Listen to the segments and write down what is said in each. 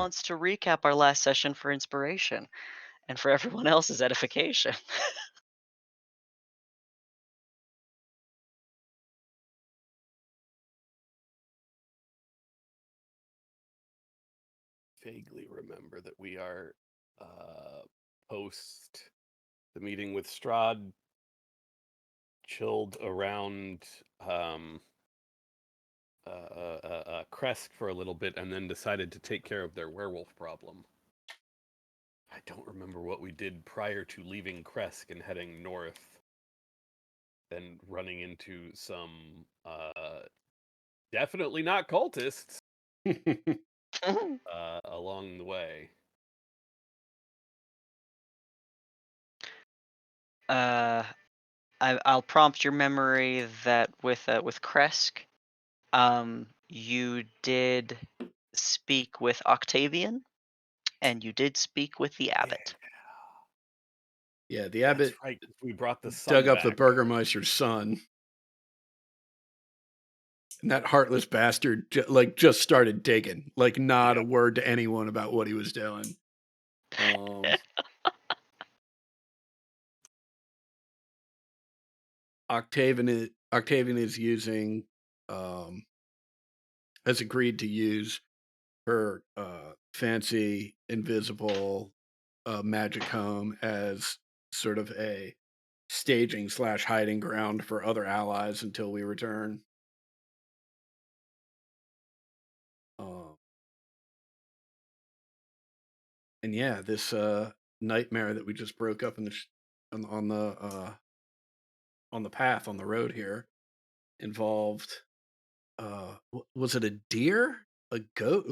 wants to recap our last session for inspiration and for everyone else's edification? Vaguely remember that we are uh, post the meeting with Strahd, chilled around um, Kresk for a little bit, and then decided to take care of their werewolf problem. I don't remember what we did prior to leaving Kresk and heading north, then running into some definitely not cultists along the way. uh, I'll prompt your memory that with Kresk, you did speak with Octavian, and you did speak with the Yeah, abbot. Yeah, the that's abbot right. We brought the dug sun up the back. Burgermeister's son, and that heartless bastard just started digging, like not a Yep. word to anyone about what he was doing. Octavian is using, um, has agreed to use her fancy invisible magic home as sort of a staging slash hiding ground for other allies until we return. Uh, and yeah, this nightmare that we just broke up in on the path on the road here involved was it a deer, a goat,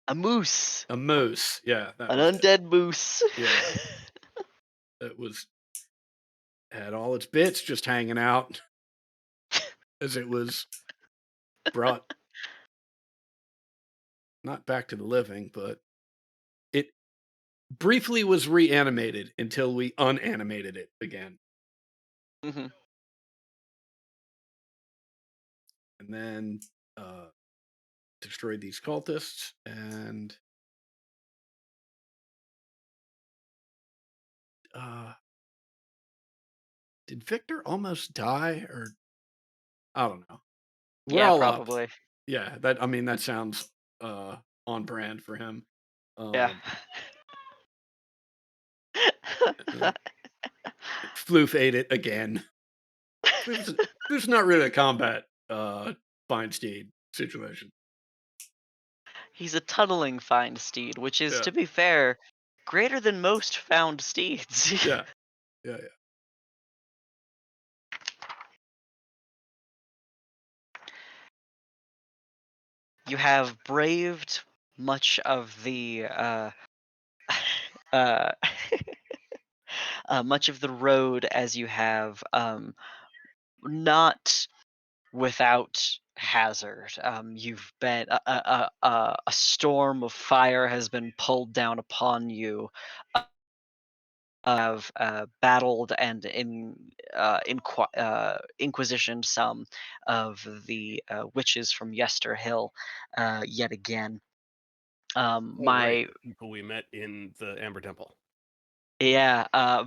A moose, a moose? Yeah, that an was it. undead moose. Yeah, it was had all its bits just hanging out as it was brought not back to the living, but it briefly was reanimated until we unanimated it again. Mhm. And then destroyed these cultists. And uh, did Victor almost die? Or I don't know. We're Yeah, all up. probably. Yeah, that sounds on brand for him. Yeah. Um, uh, Floof ate it again. Floof's not really a combat fine steed situation. He's a tunneling find steed, which is, Yeah, to be fair, greater than most found steeds. yeah, yeah, yeah. You have braved much of the uh, much of the road as you have, not without hazard. You've been a storm of fire has been pulled down upon you. Have battled and inquisitioned some of the witches from Yester Hill yet again. Oh, right. My The people we met in the Amber Temple. Yeah,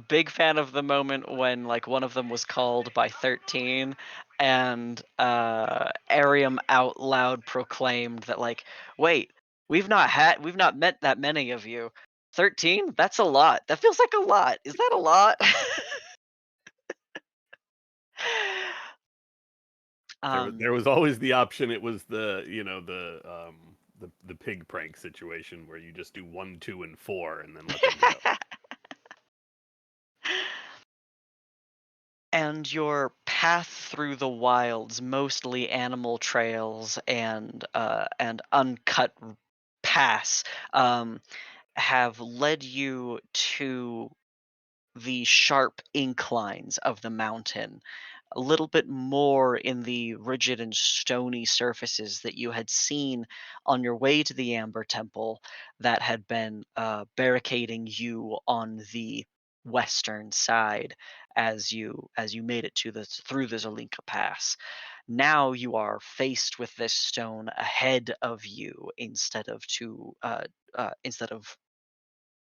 big fan of the moment when like one of them was called by 13 and Arium out loud proclaimed that like, wait, we've not met that many of you. 13? That's a lot. That feels like a lot. Is that a lot? um There was always the option. It was the pig prank situation where you just do 1, 2, and 4 and then let them go. and your path through the wilds, mostly animal trails and uncut paths, um, have led you to the sharp inclines of the mountain, a little bit more in the rigid and stony surfaces that you had seen on your way to the Amber Temple that had been barricading you on the western side as you made it to the through the Zelinka Pass. now you are faced with this stone ahead of you instead of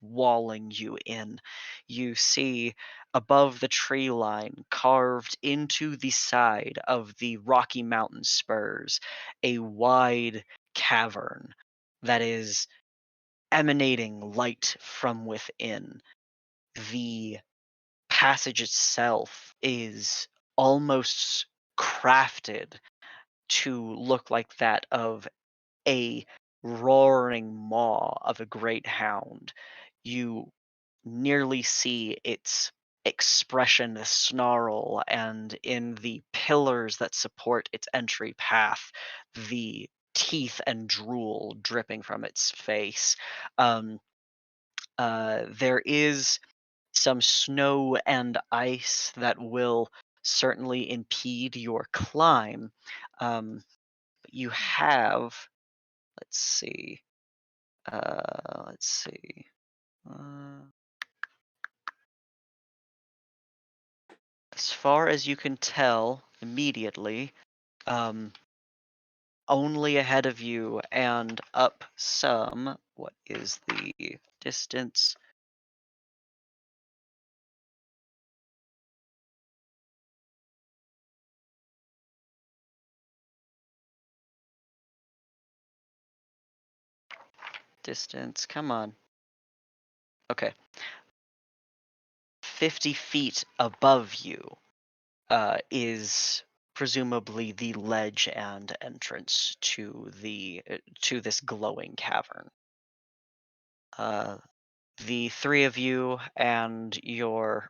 walling you in. You see above the tree line, carved into the side of the Rocky Mountain spurs, a wide cavern that is emanating light from within. The passage itself is almost crafted to look like that of a roaring maw of a great hound. You nearly see its expression snarl, and in the pillars that support its entry path, the teeth and drool dripping from its face. Um, there is some snow and ice that will certainly impede your climb. You have, let's see, let's see. Uh, as far as you can tell immediately, um, only ahead of you and up some. What is the distance? Distance, come on. Okay. 50 feet above you is presumably the ledge and entrance to this glowing cavern. Uh, the three of you and your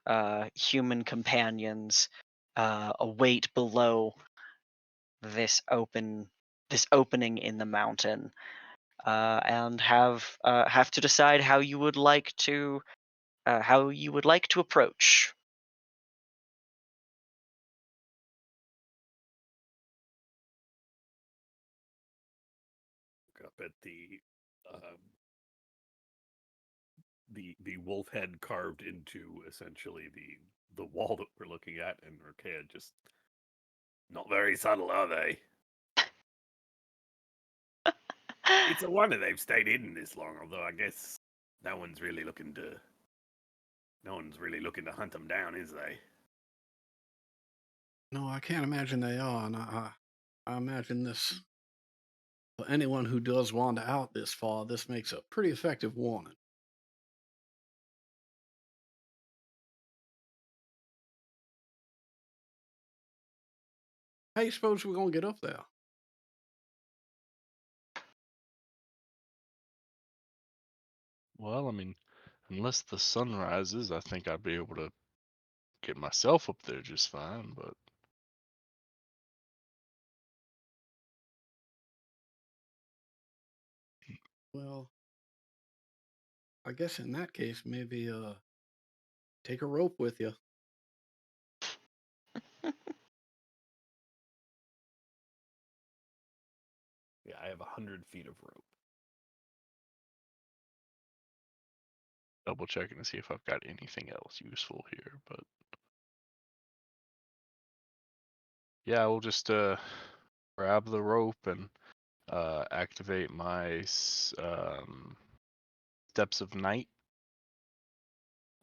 human companions await below this opening in the mountain, and have to decide how you would like to approach. Up at um, the wolf head carved into essentially the wall that we're looking at, and Archaea just not very subtle, are they? It's a wonder they've stayed hidden this long. Although I guess no one's really looking to hunt them down, is they? No, I can't imagine they are. And I imagine this, for anyone who does wander out this far, this makes a pretty effective warning. How you suppose we're going to get up there? Well, I mean, unless the sun rises, I think I'd be able to get myself up there just fine, but Well, I guess in that case, maybe take a rope with you. Yeah, I have 100 feet of rope. double checking to see if I've got anything else useful here. But yeah, we'll just grab the rope and activate my Steps of Night.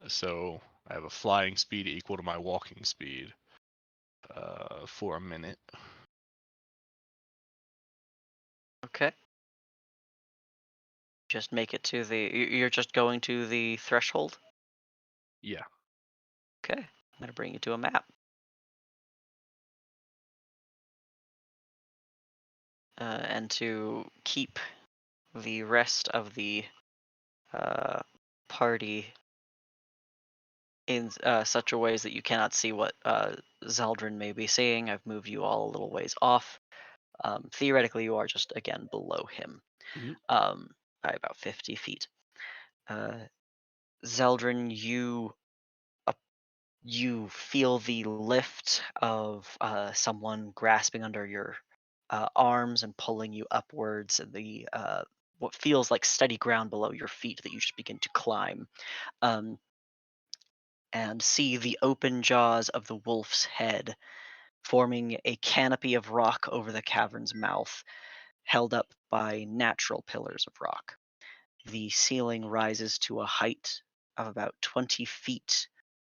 So I have a flying speed equal to my walking speed for a minute. Okay. Just make it to you're just going to the threshold? Yeah. Okay. I'm going to bring you to a map. And to keep the rest of the party in such a ways that you cannot see what Zeldrin may be seeing, I've moved you all a little ways off. Theoretically, you are just, again, below him, Mhm. by about 50 feet. Zeldrin, you feel the lift of someone grasping under your arms and pulling you upwards, and the what feels like steady ground below your feet that you just begin to climb, um, and see the open jaws of the wolf's head forming a canopy of rock over the cavern's mouth, held up by natural pillars of rock. The ceiling rises to a height of about 20 feet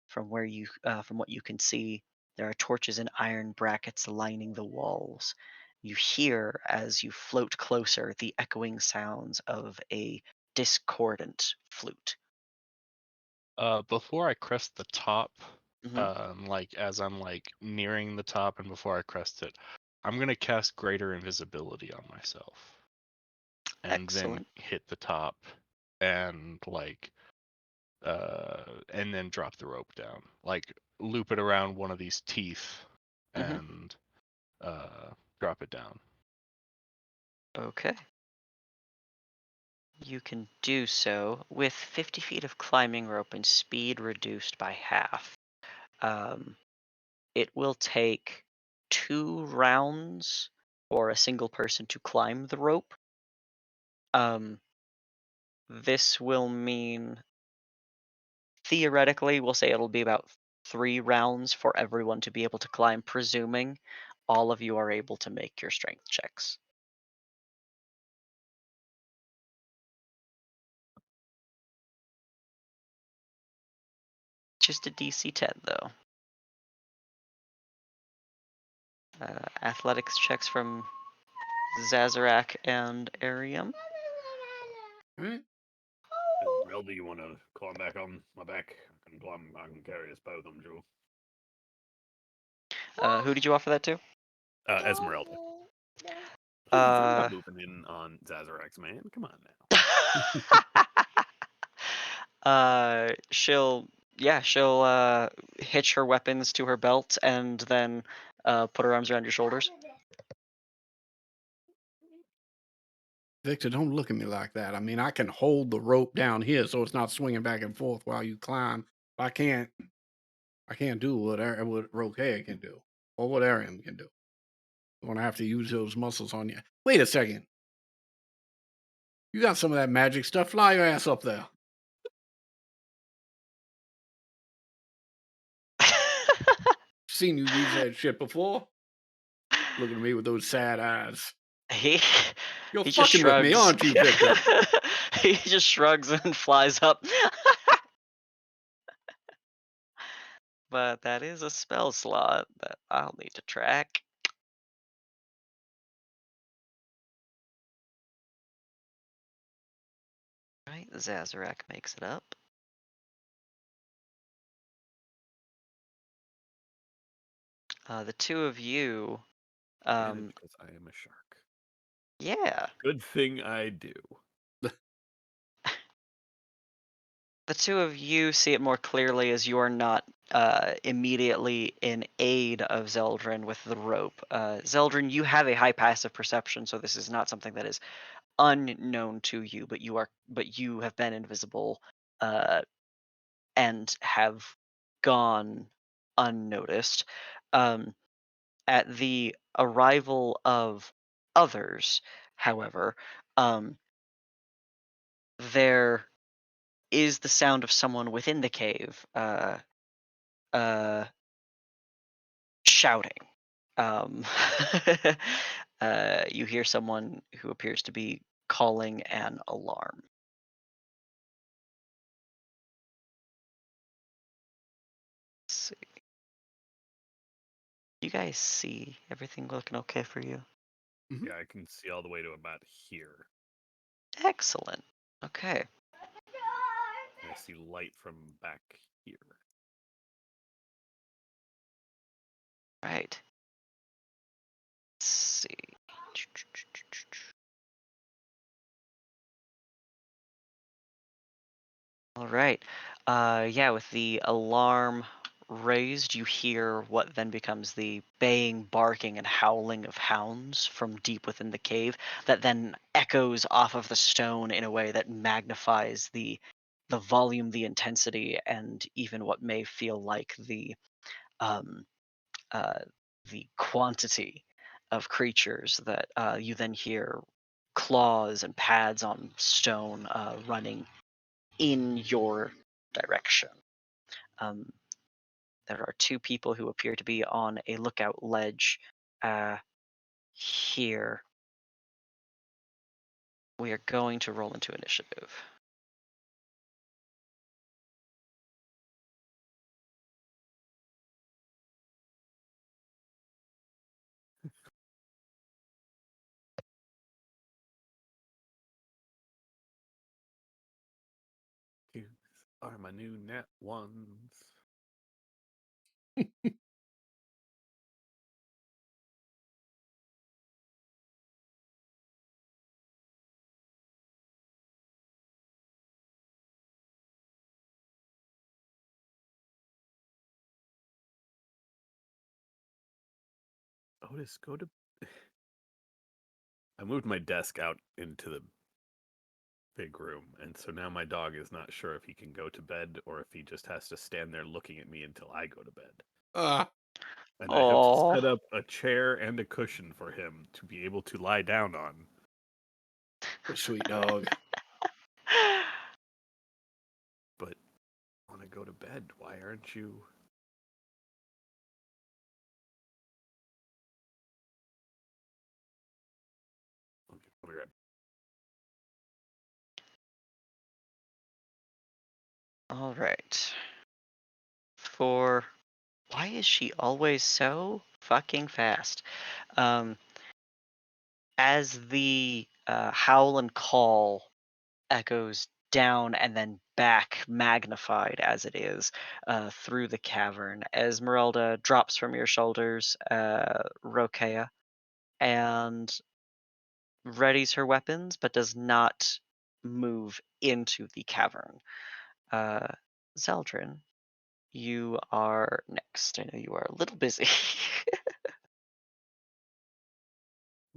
from what you can see. There are torches and iron brackets lining the walls. You hear, as you float closer, the echoing sounds of a discordant flute. Before I crest the top, Mhm. like as I'm like nearing the top and before I crest it, I'm gonna cast Greater Invisibility on myself and then Excellent. hit the top and and then drop the rope down. Like loop it around one of these teeth Mhm. and drop it down. Okay. You can do so with 50 feet of climbing rope and speed reduced by half. Um, it will take 2 rounds for a single person to climb the rope. Um, this will mean, theoretically, we'll say it'll be about 3 rounds for everyone to be able to climb, presuming all of you are able to make your strength checks. Just a DC 10, though. Athletics checks from Zazarak and Arium. All right. Esmeralda, you want to climb back on my back? I can climb. I can carry us both, I'm sure. Who did you offer that to? Esmeralda. Please, I'm Uh, not moving in on Zazarak's man. Come on now. she'll hitch her weapons to her belt and then put her arms around your shoulders. Victor, don't look at me like that. I mean, I can hold the rope down here so it's not swinging back and forth while you climb. I can't do what Roquet can do or what Arium can do. I'm gonna have to use those muscles on you. Wait a second. You got some of that magic stuff. Fly your ass up there. Seen you use that shit before. Looking at me with those sad eyes. he You're he just fucking with me, shrugs. aren't you, Victor? He just shrugs and flies up. But that is a spell slot that I'll need to track. Right, Zazarak makes it up. The two of you, Advantage because I am a shark. yeah, Good thing I do. the two of you see it more clearly as you are not immediately in aid of Zeldrin with the rope. Zeldrin, you have a high passive perception, so this is not something that is unknown to you, but you have been invisible uh, and have gone unnoticed. Um, at the arrival of others, however, um, there is the sound of someone within the cave uh, shouting. Um, you hear someone who appears to be calling an alarm. Let's see. You guys see everything looking okay for you? Mhm. Yeah, I can see all the way to about here. Excellent. Okay. And I see light from back here. Right. Let's see. All right. Yeah, with the alarm raised, you hear what then becomes the baying, barking, and howling of hounds from deep within the cave that then echoes off of the stone in a way that magnifies the volume, the intensity, and even what may feel like um, uh, the quantity of creatures that you then hear claws and pads on stone running in your direction. Um, there are two people who appear to be on a lookout ledge here. We are going to roll into initiative. These are my new net ones. Otis, go to. I moved my desk out into the big room, and so now my dog is not sure if he can go to bed or if he just has to stand there looking at me until I go to bed. Ah, And I have Oh, set up a chair and a cushion for him to be able to lie down on. poor sweet dog. But I want to go to bed. Why aren't you? Okay, I'll be right all right. For why is she always so fucking fast? As the howl and call echoes down and then back, magnified as it is, through the cavern, Esmeralda drops from your shoulders, Rokea, and readies her weapons, but does not move into the cavern. Uh, Zeldrin, you are next. I know you are a little busy.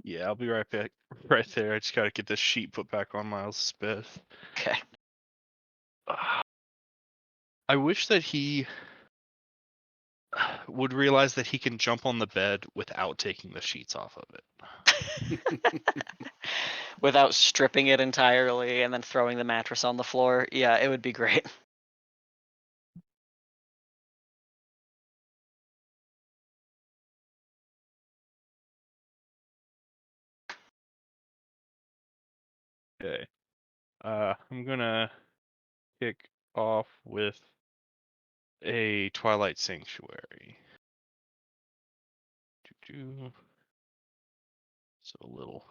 Yeah, I'll be right back. Right there. I just gotta get this sheet put back on Miles Smith. Okay. I wish that he would realize that he can jump on the bed without taking the sheets off of it. Without stripping it entirely and then throwing the mattress on the floor. Yeah, it would be great. Okay. I'm gonna kick off with a Twilight Sanctuary. Doo-doo. So a little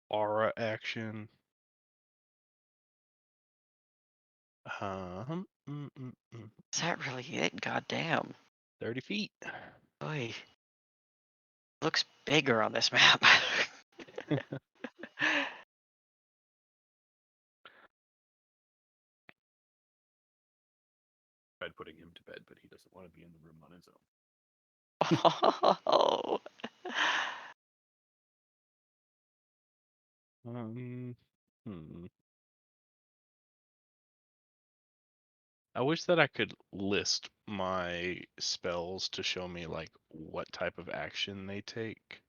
aura action. Is that really it? God damn. 30 feet. Boy. Looks bigger on this map. tried putting him to bed, but he doesn't want to be in the room on his own. Oh. Hmm. I wish that I could list my spells to show me like what type of action they take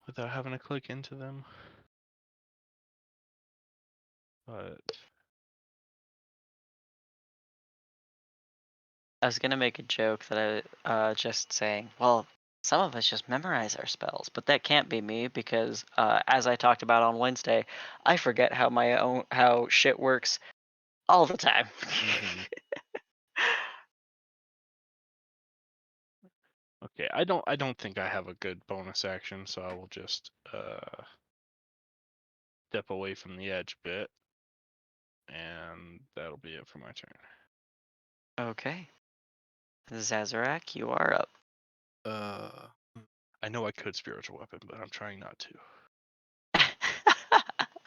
without having to click into them. But I was gonna make a joke that just saying, well, some of us just memorize our spells, but that can't be me because as I talked about on Wednesday, I forget how shit works all the time. okay, I don't think I have a good bonus action, so I will just step away from the edge a bit, and that'll be it for my turn. Okay. Zazarak, you are up. I know I could spiritual weapon, but I'm trying not to.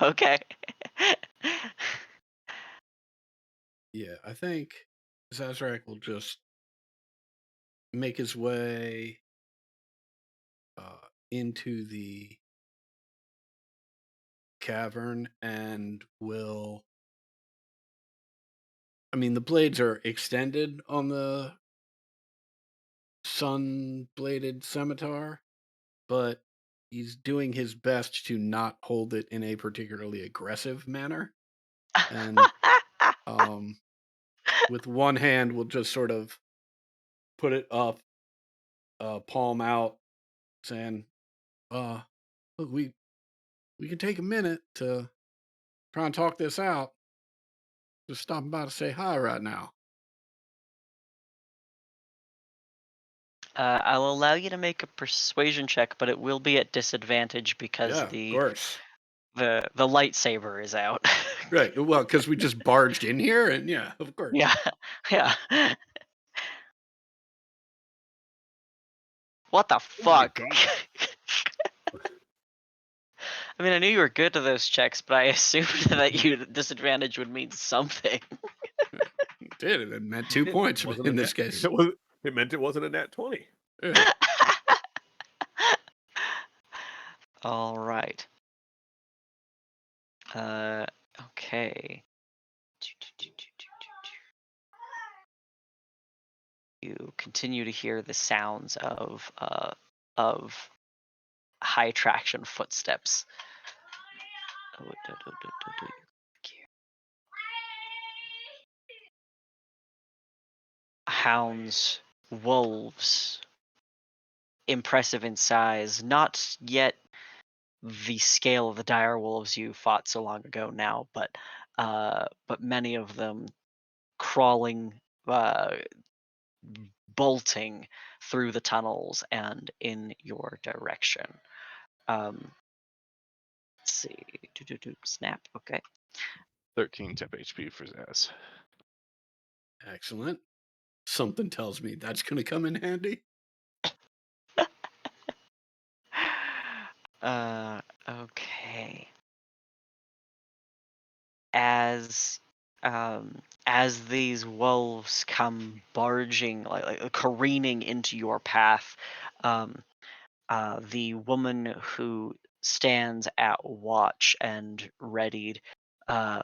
Okay. Yeah, I think Zazarak will just make his way into the cavern and will. I mean, the blades are extended on the sun-bladed scimitar, but he's doing his best to not hold it in a particularly aggressive manner. And with one hand will just sort of put it up, palm out, saying, look, we can take a minute to try and talk this out. Just stopping by to say hi right now. I'll allow you to make a persuasion check, but it will be at disadvantage because Yeah, of course. the lightsaber is out. Right. Well, because we just barged in here, and yeah, of course. Yeah, yeah. What the Oh my fuck? god. I mean, I knew you were good to those checks, but I assumed that you disadvantage would mean something. It did. It meant 2 points Wasn't a in this nat- case. It meant it wasn't a nat 20. Yeah. All right. Okay. You continue to hear the sounds of high traction footsteps. Hounds, wolves, impressive in size, not yet the scale of the dire wolves you fought so long ago now, but many of them crawling, uh, bolting through the tunnels and in your direction. Let's see. Snap. Okay. 13 temp HP for Zaz. Excellent. Something tells me that's going to come in handy. Okay. As as these wolves come barging, like careening into your path, um, the woman who stands at watch and readied uh,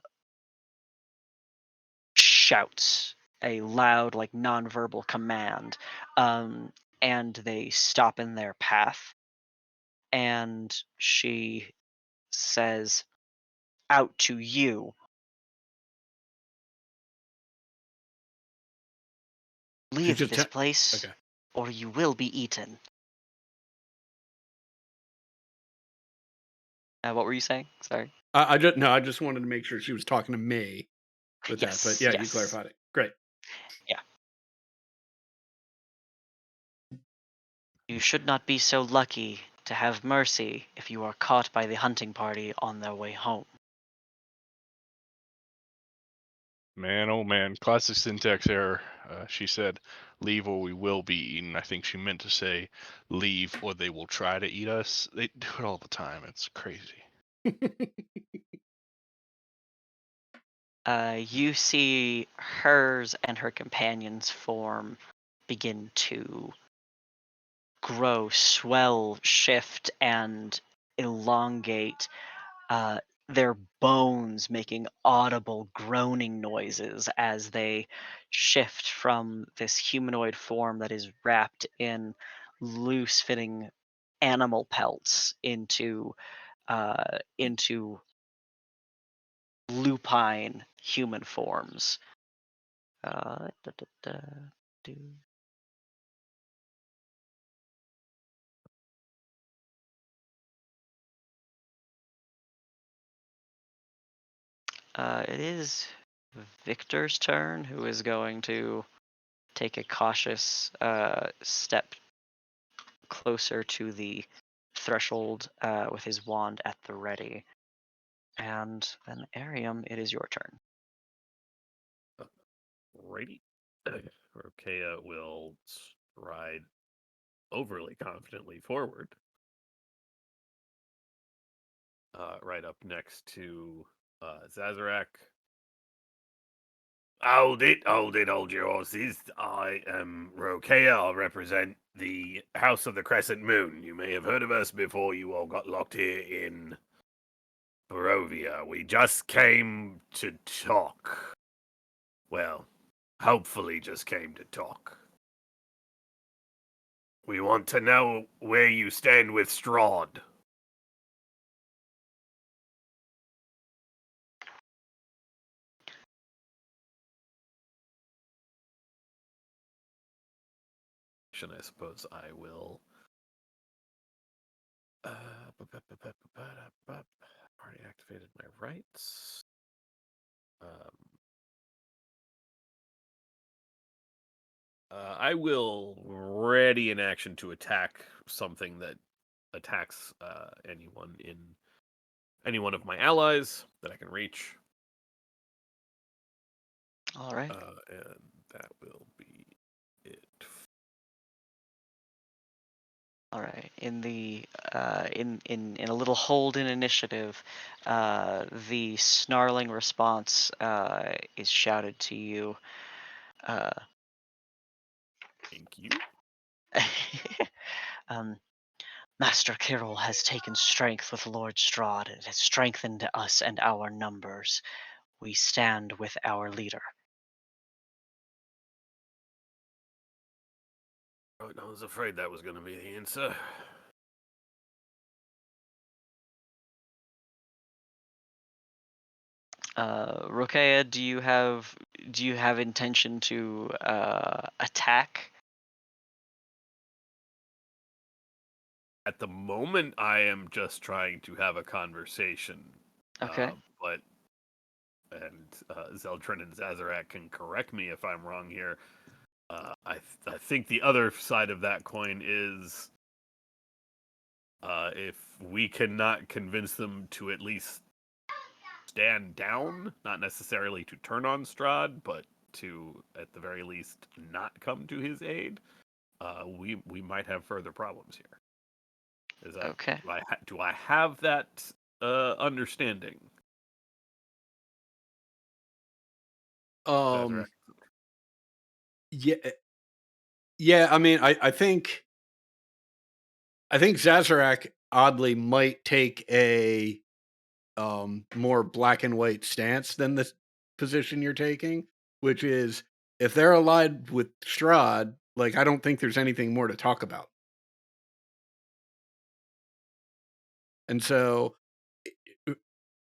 shouts a loud, like nonverbal command, um, and they stop in their path. And she says, "Out to you! She's Leave just this place, okay. or you will be eaten." What were you saying? Sorry. I just wanted to make sure she was talking to me with that. But Yes, yeah, you yes. clarified it. Great. Yeah. You should not be so lucky to have mercy if you are caught by the hunting party on their way home. Man, oh man, classic syntax error. She said, "Leave or we will be eaten." I think she meant to say, "Leave or they will try to eat us." They do it all the time. It's crazy. You see hers and her companion's form begin to grow, swell, shift, and elongate, their bones making audible groaning noises as they shift from this humanoid form that is wrapped in loose fitting animal pelts into lupine human forms. Da, da, da, do. It is Victor's turn, who is going to take a cautious step closer to the threshold with his wand at the ready. And then Arium, it is your turn. Righty. Rokea will stride overly confidently forward. Right up next to Zazarak. Hold it, hold your horses. I am Rokea. I'll represent the House of the Crescent Moon. You may have heard of us before you all got locked here in Barovia. We just came to talk. Well, hopefully just came to talk. We want to know where you stand with Strahd. action, I suppose I will. Already activated my rights. I will ready an action to attack something that attacks any one of my allies that I can reach. All right. And that will be it. All right. In the in a little hold in initiative, the snarling response is shouted to you. Thank you. Master Kirill has taken strength with Lord Strahd and has strengthened us and our numbers. We stand with our leader. I was afraid that was going to be the answer. Rokea, do you have intention to attack? At the moment, I am just trying to have a conversation. Okay. Zeldrin and Zazarak can correct me if I'm wrong here. I think the other side of that coin is if we cannot convince them to at least stand down, not necessarily to turn on Strahd, but to at the very least not come to his aid, we might have further problems here. Okay. Do I have that understanding? Yeah, yeah. I mean, I think Zazarak oddly might take a more black and white stance than the position you're taking, which is if they're allied with Strahd, like I don't think there's anything more to talk about. And so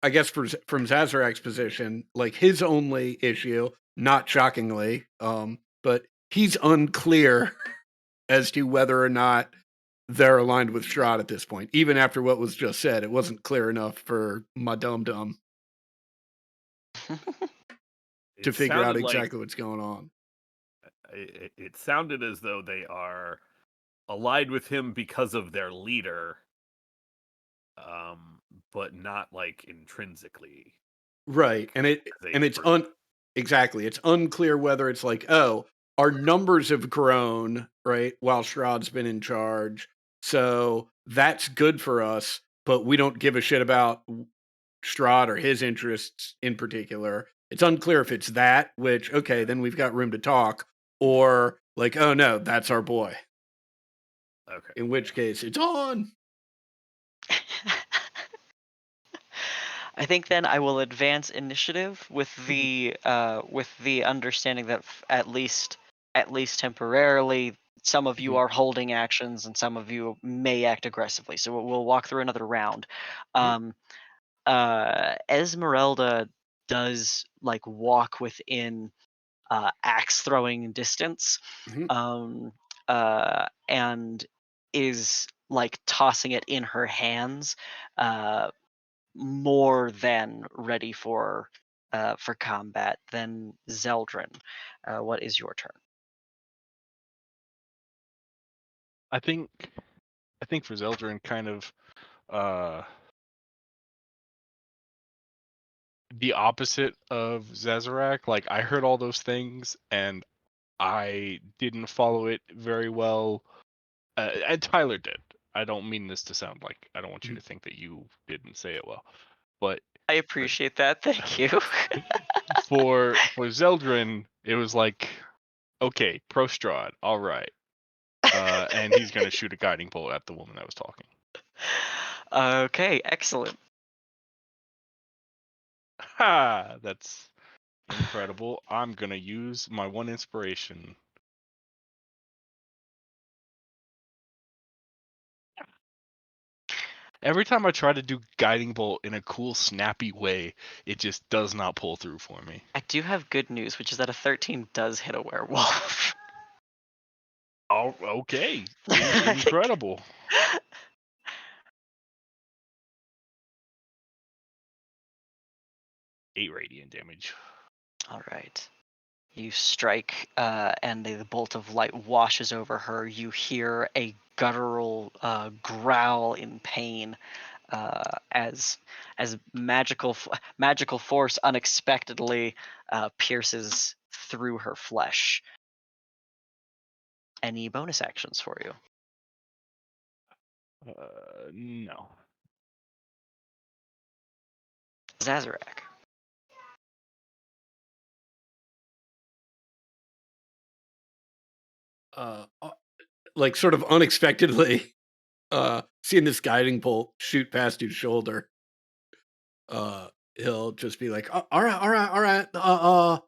I guess from Zazarak's position, like his only issue, not shockingly, but he's unclear as to whether or not they're aligned with Strahd at this point. Even after what was just said, it wasn't clear enough for my dum-dum to figure out exactly what's going on. It sounded as though they are allied with him because of their leader, but not like intrinsically. Right. And it's exactly. It's unclear whether it's like, oh, our numbers have grown, right, while Strahd's been in charge. So that's good for us, but we don't give a shit about Strahd or his interests in particular. It's unclear if it's that, which, okay, then we've got room to talk, or like, oh no, that's our boy. Okay. In which case, it's on. I think then I will advance initiative with the understanding that at least temporarily some of you are holding actions and some of you may act aggressively. So we'll walk through another round. Esmeralda does like walk within axe throwing distance, and is like tossing it in her hands, more than ready for combat. Then Zeldrin, what is your turn? I think for Zeldrin, kind of the opposite of Zazarak. Like I heard all those things and I didn't follow it very well. And Tyler did. I don't mean this to sound like I don't want you to think that you didn't say it well, but I appreciate that. Thank you. for Zeldrin, it was like, okay, pro Strahd, all right, and he's gonna shoot a guiding bolt at the woman that was talking. Okay, excellent. Ha! That's incredible. I'm gonna use my one inspiration. Every time I try to do guiding bolt in a cool, snappy way, it just does not pull through for me. I do have good news, which is that a 13 does hit a werewolf. Oh, okay. Incredible. 8 radiant damage. All right. You strike, and the bolt of light washes over her. You hear a guttural growl in pain as magical force unexpectedly pierces through her flesh. Any bonus actions for you? No. Zazarak. Like sort of unexpectedly, seeing this guiding bolt shoot past your shoulder, he'll just be like, all right, all right, all right.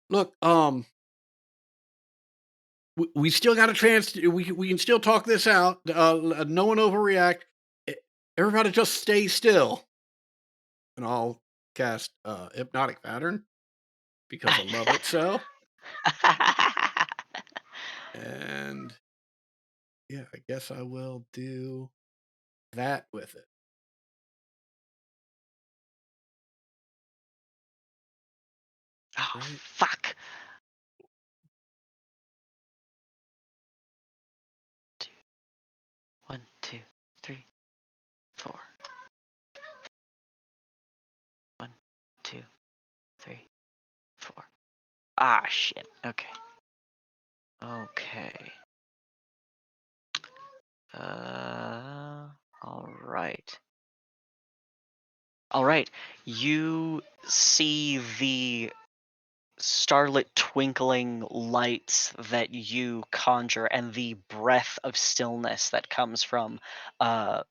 Look, we still got a chance. We can still talk this out. No one overreact. E- Everybody just stay still, and I'll cast hypnotic pattern because I love it so. And yeah, I guess I will do that with it. Oh, Right. fuck. 1, 2, 3, 4. 1, 2, 3, 4. Ah, shit. Okay. Okay. All right. All right. You see the starlit twinkling lights that you conjure and the breath of stillness that comes uh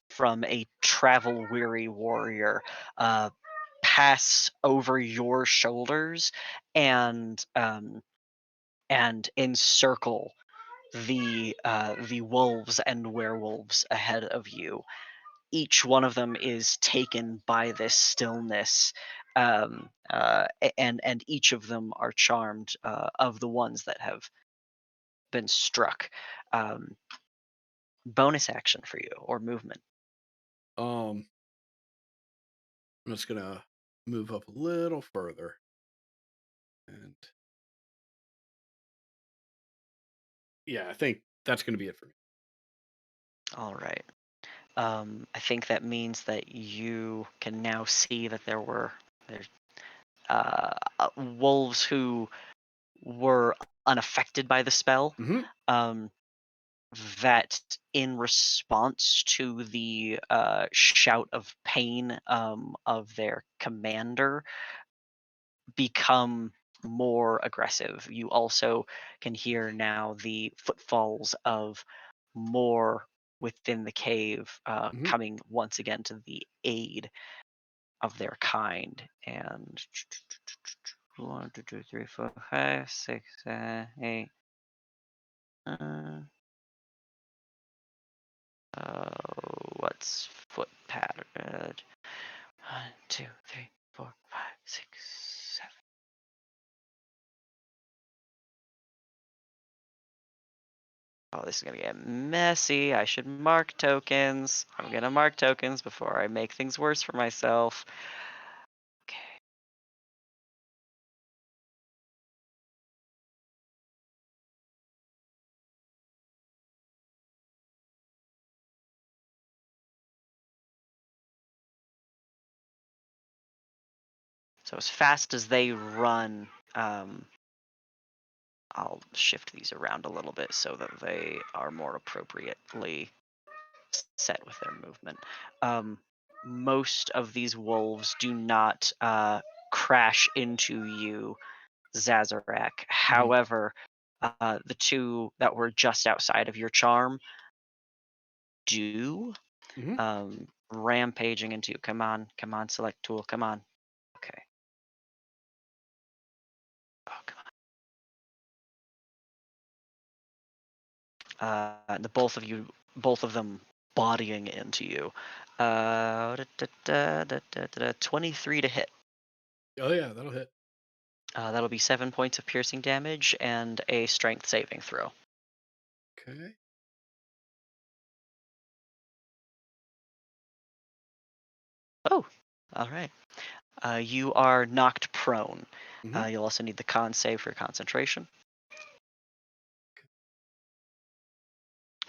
from a travel weary warrior pass over your shoulders and encircle the wolves and werewolves ahead of you. Each one of them is taken by this stillness, and each of them are charmed of the ones that have been struck. Um, bonus action for you or movement. I'm just gonna move up a little further, and yeah, I think that's gonna be it for me. All right. I think that means that you can now see that there's wolves who were unaffected by the spell. Mm-hmm. Um, that in response to the shout of pain of their commander become more aggressive. You also can hear now the footfalls of more within the cave Mm-hmm. coming once again to the aid of their kind. And 1, 2, 3, 4, 5, 6, 7, 8. What's foot pattern? 1, 2, 3, 4, 5, 6, 7. Oh, this is gonna get messy. I should mark tokens. I'm gonna mark tokens before I make things worse for myself. Okay. So as fast as they run, I'll shift these around a little bit so that they are more appropriately set with their movement. Most of these wolves do not crash into you, Zazarak. However, the two that were just outside of your charm do. Mm-hmm. Rampaging into you. Come on, select tool. Come on. Okay. Oh, come on. The both of them bodying into you. 23 to hit. Oh yeah, that'll hit. That'll be 7 points of piercing damage and a strength saving throw. Okay. Oh, all right. You are knocked prone. Mhm. You'll also need the con save for concentration.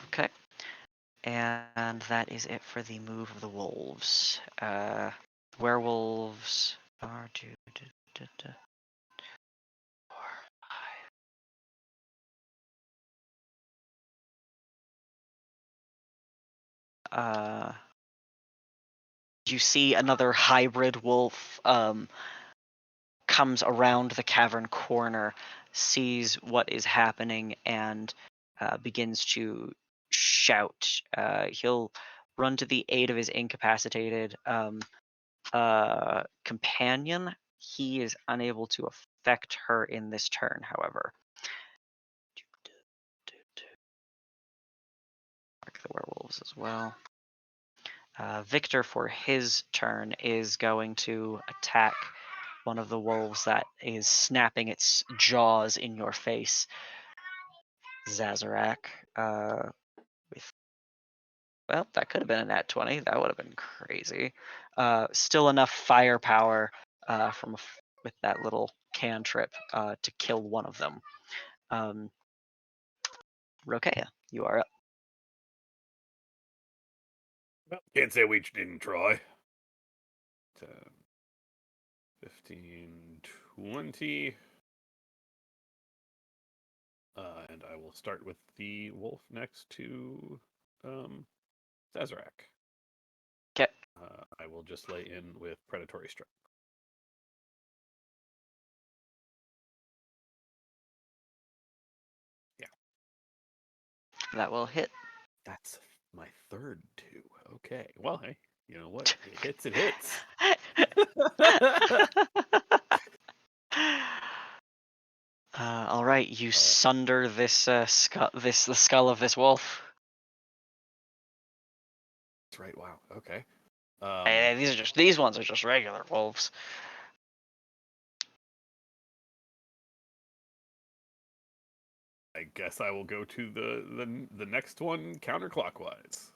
Okay. And that is it for the move of the wolves. Werewolves are two, two, two, two, 4, 5. You see another hybrid wolf comes around the cavern corner, sees what is happening, and begins to shout. He'll run to the aid of his incapacitated companion. He is unable to affect her in this turn, however. Mark the werewolves as well. Victor, for his turn, is going to attack one of the wolves that is snapping its jaws in your face. Zazarak, with, well, that could have been a nat 20. That would have been crazy. Still enough firepower with that little cantrip to kill one of them. Rokea, you are up. Well, can't say we didn't try. 10, 15, 20. And I will start with the wolf next to Zazarak. Okay. I will just lay in with Predatory Strike. Yeah. That will hit. That's my third 2. Okay. Well, hey, you know what? It hits, it hits. All right, you sunder this the skull of this wolf. That's right. Wow. Okay. These ones are just regular wolves. I guess I will go to the next one counterclockwise.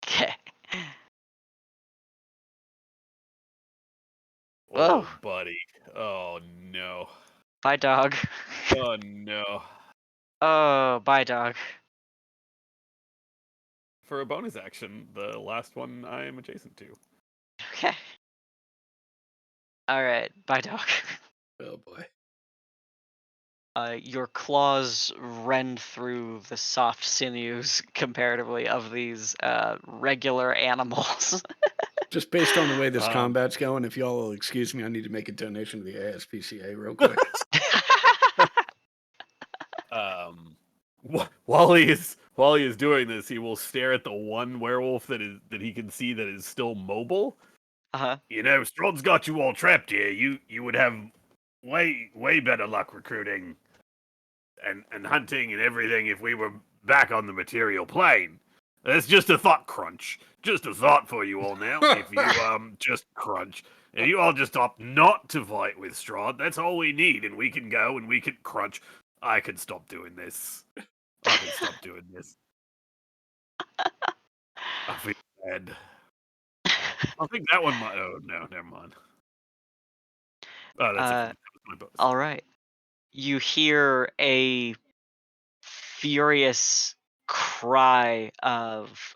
Okay. Oh, Oh, buddy. Oh no. bye, dog. Oh no. Oh, bye, dog. For a bonus action, the last one I am adjacent to. Okay. All right, bye, dog. Oh boy. Your claws rend through the soft sinews, comparatively, of these regular animals. Just based on the way this Um, combat's going, if y'all will excuse me, I need to make a donation to the ASPCA real quick. While he is doing this, he will stare at the one werewolf that he can see that is still mobile. Uh-huh. You know, Strahd's got you all trapped here. You would have way better luck recruiting and hunting and everything if we were back on the material plane. That's just a thought crunch. Just a thought for you all now. If you just crunch. If you all just opt not to fight with Strahd, that's all we need, and we can go and we can crunch. I can stop doing this. I can stop doing this. I feel bad. I think that one might. Oh no, never mind. Oh, that's it. That was my bonus. All right. You hear a furious cry of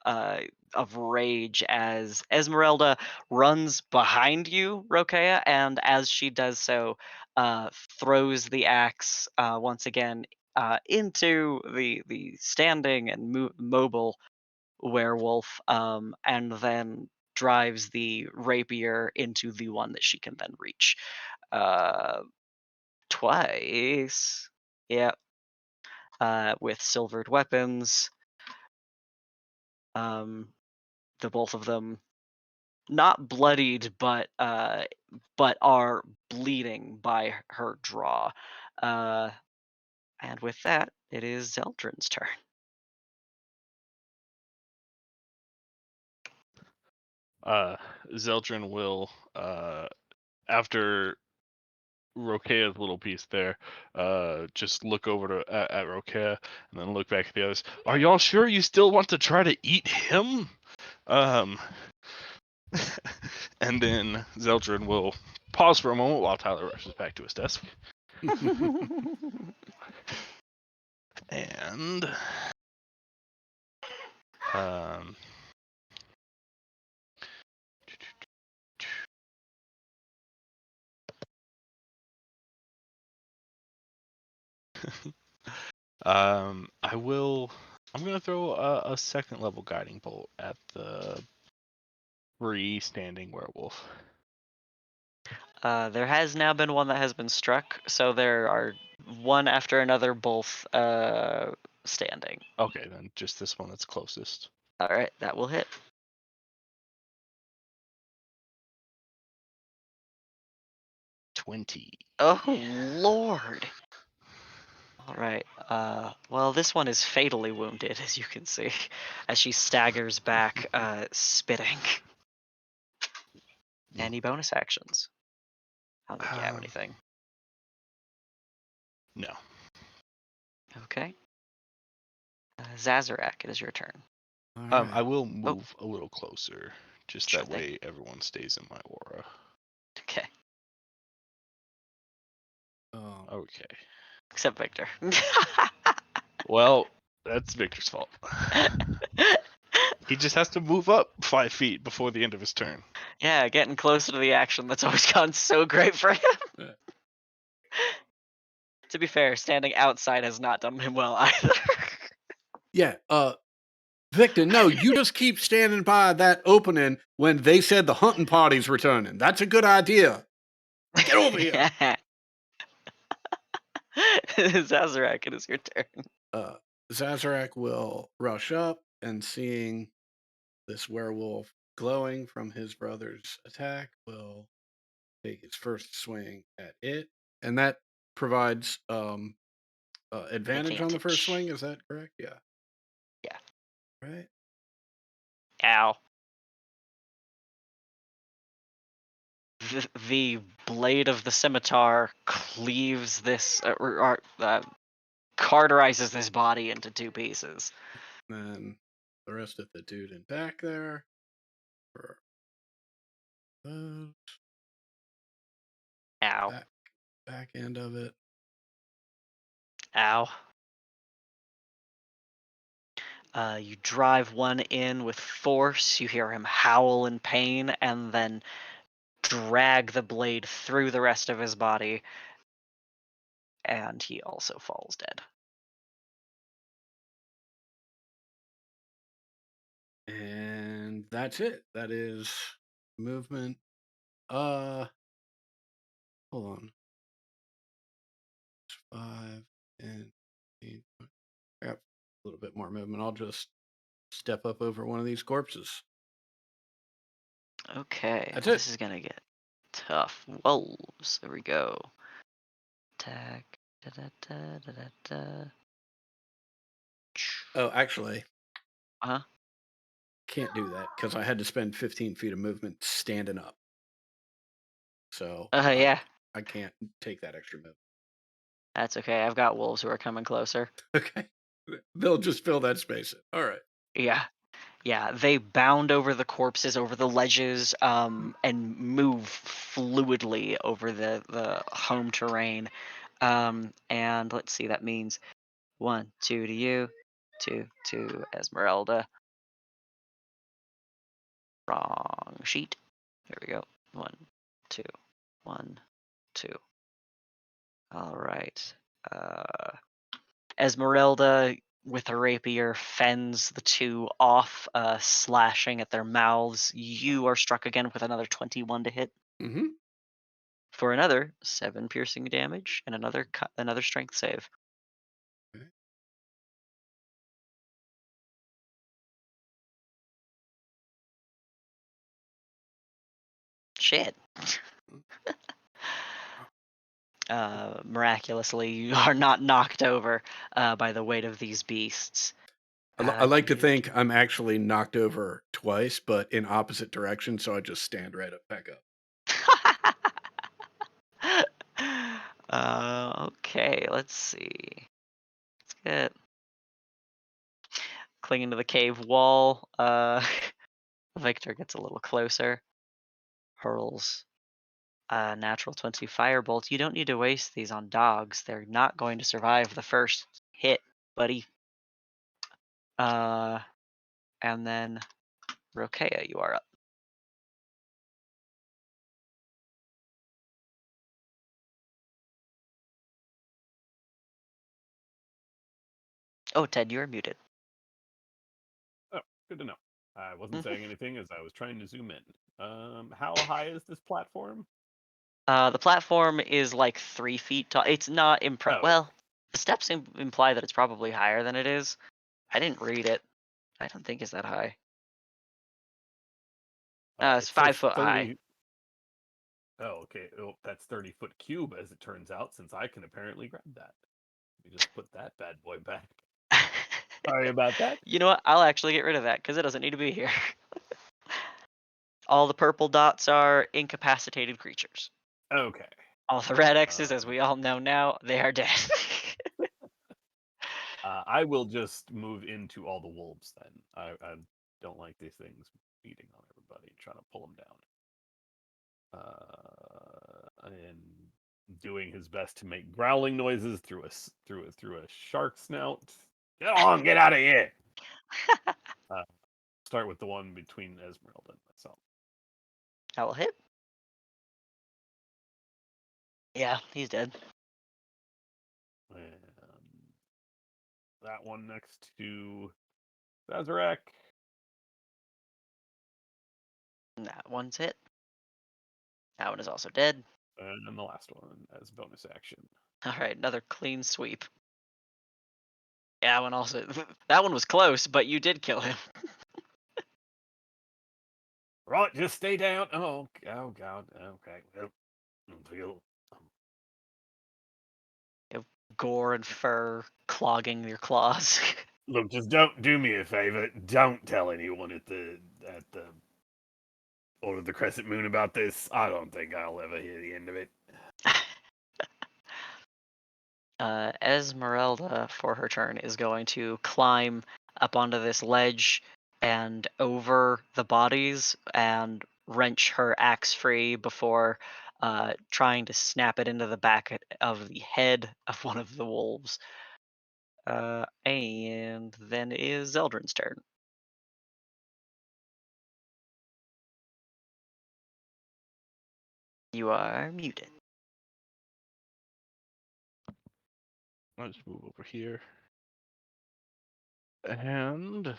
rage as Esmeralda runs behind you, Rokea, and as she does so, throws the axe once again into the standing and mobile werewolf, and then drives the rapier into the one that she can then reach. Uh, Twice. Yeah. With silvered weapons. The both of them not bloodied, but are bleeding by her draw. Uh, and with that, it is Zeldrin's turn. Zeldrin will, after Rokea's little piece there. Just look over at Rokea and then look back at the others. Are y'all sure you still want to try to eat him? Um, and then Zeldrin will pause for a moment while Tyler rushes back to his desk. And um, I'm gonna throw a second level guiding bolt at the freestanding werewolf. There has now been one that has been struck, so there are one after another, both standing. Okay, then just this one that's closest. All right, that will hit. 20. Oh Lord! All right. Well, this one is fatally wounded, as you can see, as she staggers back, spitting. Any bonus actions? I don't think you have anything. No. Okay. Zazarak, it is your turn. All I right. will move a little closer, just Sure that thing. way everyone stays in my aura. Okay. Okay. Except Victor. Well, that's Victor's fault. He just has to move up 5 feet before the end of his turn. Yeah, getting closer to the action. That's always gone so great for him. Yeah. To be fair, standing outside has not done him well either. Yeah. Victor, no, you just keep standing by that opening when they said the hunting party's returning. That's a good idea. Get over here. Zazarak, it is your turn. Zazarak will rush up and seeing this werewolf glowing from his brother's attack will take his first swing at it. And that provides advantage on the first swing. Is that correct? Yeah. Yeah. Right. Ow. The blade of the scimitar cleaves this, cauterizes this body into two pieces. Then the rest of the dude in back there. For those. Ow. Back end of it. Ow. You drive one in with force. You hear him howl in pain and then drag the blade through the rest of his body. And he also falls dead. And that's it. That is movement. Hold on. 5 and 8. I got a little bit more movement. I'll just step up over one of these corpses. Okay. That's well, it. This is gonna get tough. Wolves. There we go. Attack. Da-da-da-da-da-da. Oh, actually, Uh-huh. can't do that because I had to spend 15 feet of movement standing up. So Yeah. I can't take that extra move. That's okay. I've got wolves who are coming closer. Okay. They'll just fill that space in. All right. Yeah. Yeah, they bound over the corpses, over the ledges, and move fluidly over the home terrain. And let's see, that means 1, 2 to you, 2 to Esmeralda. Wrong sheet. There we go. 1, 2, 1, 2. All right. Esmeralda, with a rapier, fends the two off, slashing at their mouths. You are struck again with another 21 to hit Mm-hmm. for another 7 piercing damage and another strength save. Okay. Shit. Miraculously, you are not knocked over by the weight of these beasts. I like to think I'm actually knocked over twice, but in opposite directions, so I just stand right up back up. Okay, let's see. Let's get clinging to the cave wall. Victor gets a little closer. Hurls natural 20 firebolt. You don't need to waste these on dogs. They're not going to survive the first hit, buddy. And then Rokea, you are up. Oh, Ted, you are muted. Oh, good to know. I wasn't Mhm. saying anything as I was trying to zoom in. How high is this platform? The platform is like 3 feet tall. It's not Oh, well. The steps imply that it's probably higher than it is. I didn't read it. I don't think it's that high. It's it 5 says foot high. 30. Oh, okay. Oh, that's 30-foot cube, as it turns out, since I can apparently grab that. Let me just put that bad boy back. Sorry about that. You know what? I'll actually get rid of that because it doesn't need to be here. All the purple dots are incapacitated creatures. Okay. All the red X's, as Um, we all know now, they are dead. I will just move into all the wolves then. I don't like these things beating on everybody and trying to pull them down. And doing his best to make growling noises through a shark snout. Get on, get out of here. Start with the one between Esmeralda and myself. I will hit. Yeah, he's dead. And that one next to Zazarak. That one's hit. That one is also dead. And then the last one as bonus action. All right, another clean sweep. Yeah, that one also. That one was close, but you did kill him. Right, just stay down. Oh God. Okay. Well, I feel. Gore and fur clogging your claws. Look, just don't do me a favor. Don't tell anyone at the Order of the Crescent Moon about this. I don't think I'll ever hear the end of it. Esmeralda, for her turn, is going to climb up onto this ledge and over the bodies and wrench her axe free before trying to snap it into the back of the head of one of the wolves. And then it is Zeldrin's turn. You are muted. I'll just move over here. And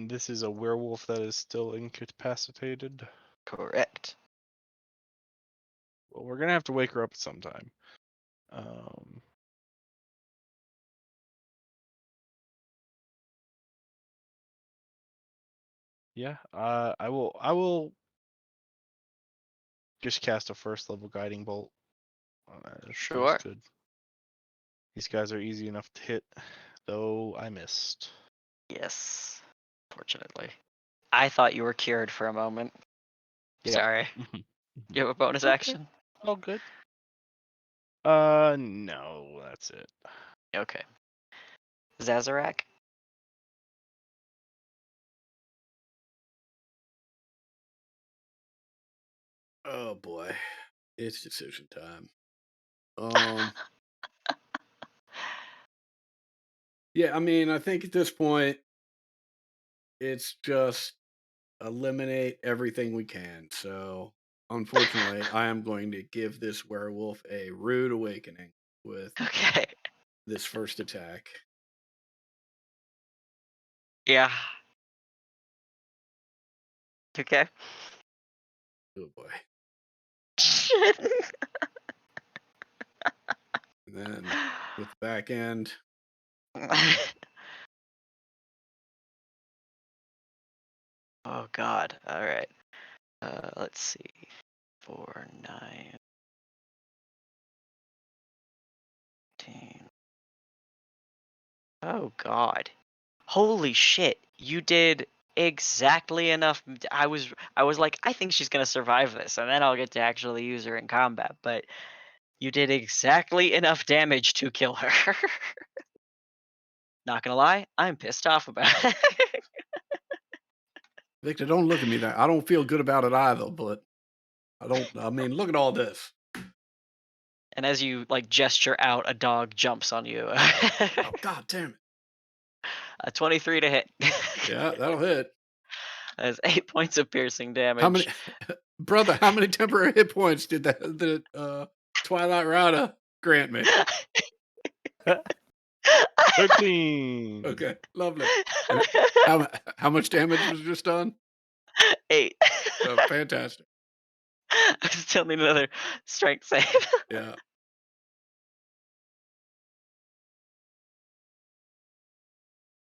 this is a werewolf that is still incapacitated. Correct. Well, we're gonna have to wake her up sometime. Yeah, I will just cast a first level guiding bolt. Sure. Good. These guys are easy enough to hit, though I missed. Yes. Fortunately. I thought you were cured for a moment. Yeah. Sorry. You have a bonus Okay. action? Oh, good. No, that's it. Okay. Zazarak? Oh boy, it's decision time. Yeah, I mean, I think at this point, it's just eliminate everything we can. So, unfortunately, I am going to give this werewolf a rude awakening with Okay. this first attack. Yeah. Okay. Oh boy. Shit. And then with the back end, Oh god. All right. Let's see. 4, 9, 10. Oh god. Holy shit. You did exactly enough. I was like, I think she's gonna survive this, and then I'll get to actually use her in combat. But you did exactly enough damage to kill her. Not gonna lie, I'm pissed off about it. Victor, don't look at me that. I don't feel good about it either, but I mean, look at all this. And as you like gesture out, a dog jumps on you. Oh, God damn it. A 23 to hit. Yeah, that'll hit. That's 8 points of piercing How many, damage. brother, how many temporary hit points did the Twilight Rider grant me? 13. Okay, lovely. And how much damage was just done? 8. Oh, fantastic. I still need another strength save. Yeah.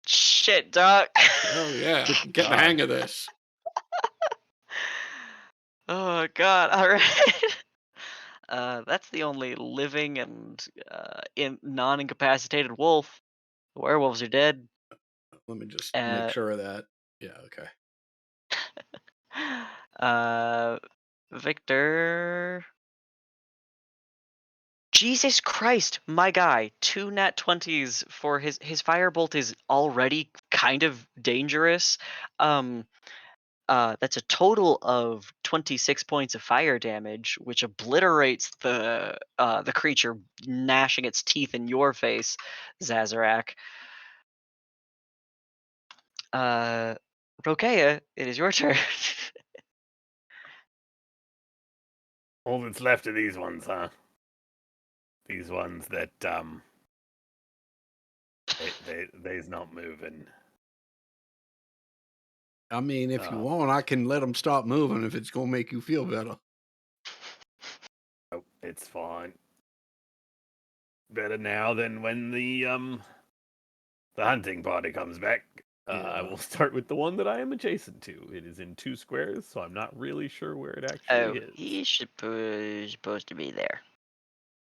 Shit, dog. Oh, yeah. Good Get the God. hang of this. Oh god. All right. That's the only living and non-incapacitated wolf. The werewolves are dead. Let me just make Uh, sure of that. Yeah, okay. uh, Victor. Jesus Christ, my guy! 2 nat 20s for his firebolt is already kind of dangerous. Um, that's a total of 26 points of fire damage, which obliterates the creature gnashing its teeth in your face, Zazarak. Rokea, it is your turn. All that's left of these ones, huh? These ones that they's not moving. I mean, if you Oh. want, I can let them stop moving if it's going to make you feel better. Oh, it's fine. Better now than when the hunting party comes back. I Yeah. will start with the one that I am adjacent to. It is in 2 squares, so I'm not really sure where it actually is. He's supposed to be there.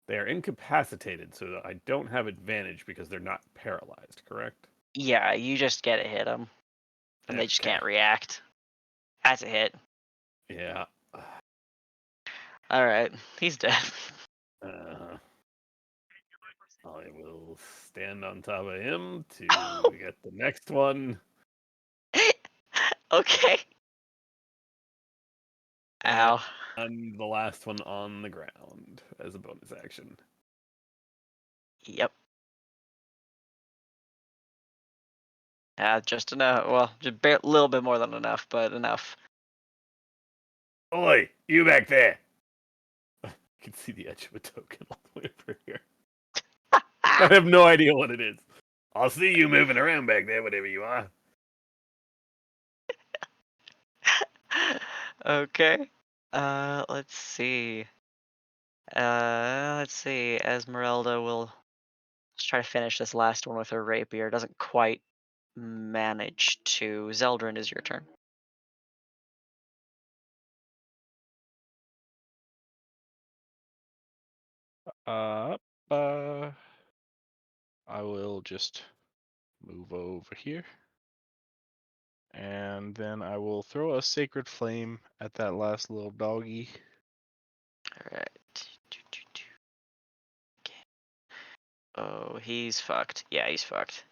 They are incapacitated, so that I don't have advantage because they're not paralyzed, correct? Yeah, you just get to hit them, and they just Okay. can't react. That's a hit. Yeah. All right, he's dead. I will stand on top of him to get the next one. Okay. Ow. And the last one on the ground as a bonus action. Yep. Just enough. Well, just a little bit more than enough, but enough. Oi, you back there! I can see the edge of a token all the way over here. I have no idea what it is. I'll see you moving around back there, whatever you are. Okay. Let's see. Esmeralda will let's try to finish this last one with her rapier. Doesn't quite manage to. Zeldrin, is your turn. Uh, I will just move over here. And then I will throw a sacred flame at that last little doggy. All right. Okay. Oh, he's fucked. Yeah, he's fucked.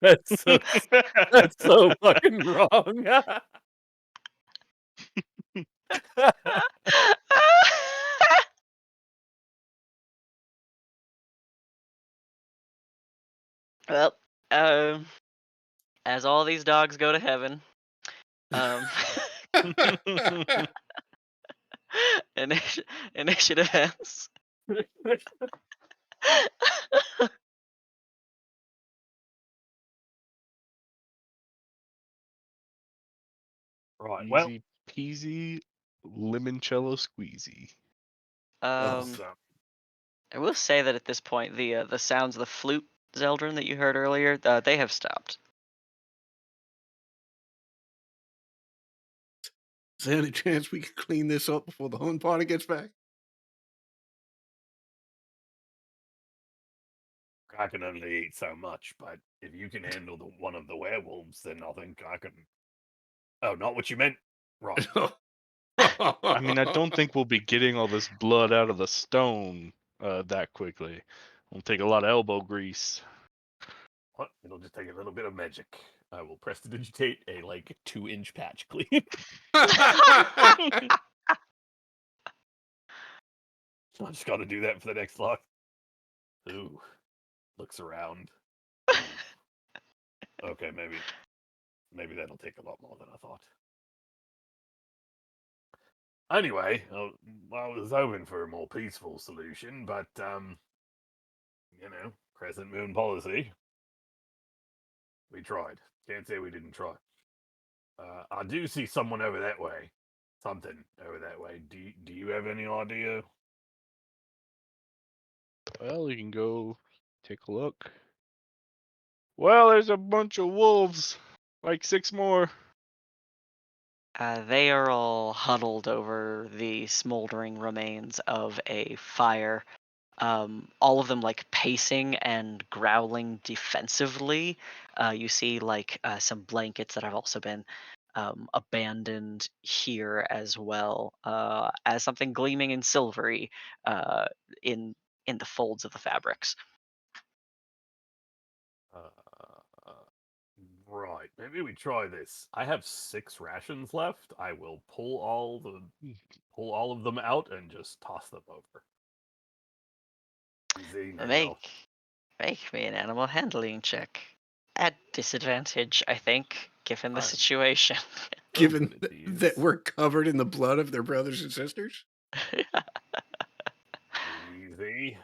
That's so fucking wrong. Well, as all these dogs go to heaven, um, initiative ends. Right, well, Easy peasy, limoncello squeezy. awesome. I will say that at this point, the sounds of the flute, Zeldrin, that you heard earlier, they have stopped. Is there any chance we could clean this up before the home party gets back? I can only eat so much, but if you can handle one of the werewolves, then I think I can. Oh, not what you meant. Right. I mean, I don't think we'll be getting all this blood out of the stone that quickly. It'll take a lot of elbow grease. What? It'll just take a little bit of magic. I will prestidigitate a 2-inch patch clean. I'm just gonna do that for the next lock. Ooh. Looks around. Ooh. Okay, maybe that'll take a lot more than I thought. Anyway, I was hoping for a more peaceful solution, but crescent moon policy. We tried. Can't say we didn't try. I do see someone over that way. Something over that way. Do you have any idea? Well, you can go take a look. Well, there's a bunch of wolves. Like 6 more. They are all huddled over the smoldering remains of a fire. All of them pacing and growling defensively. You see some blankets that have also been abandoned here as well, as something gleaming and silvery uh, in the folds of the fabrics. Right. Maybe we try this. I have 6 rations left. I will pull all of them out and just toss them over. Easy now. Make me an animal handling check. At disadvantage, I think, given the I'm situation. Given open at that these. we're covered in the blood of their brothers and sisters? Easy.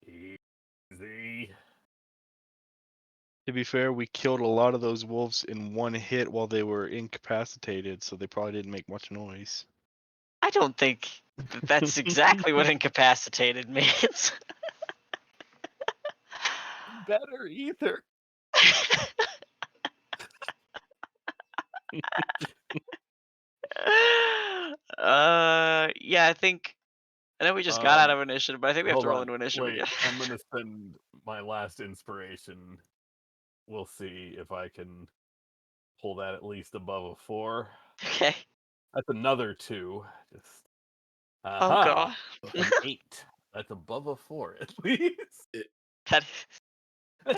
Easy. To be fair, we killed a lot of those wolves in one hit while they were incapacitated, so they probably didn't make much noise. I don't think that's exactly what incapacitated means. Better either. Yeah, I know we just got out of initiative, but I think we have Hold to roll on. into initiative Wait, again. I'm gonna spend my last inspiration. We'll see if I can pull that at least above a 4. Okay. That's another 2. Just Oh god. An 8. That's above a 4 at least. That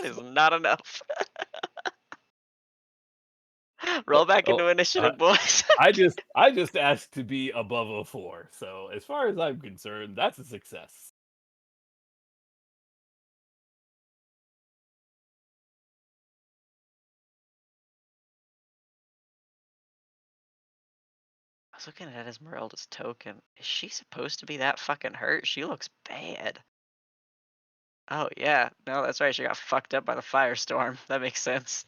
is not enough. Roll back Oh, into initiative, boys. I just asked to be above a 4. So as far as I'm concerned, that's a success. I was looking at Esmeralda's token. Is she supposed to be that fucking hurt? She looks bad. Oh yeah, no, that's right. She got fucked up by the firestorm. That makes sense.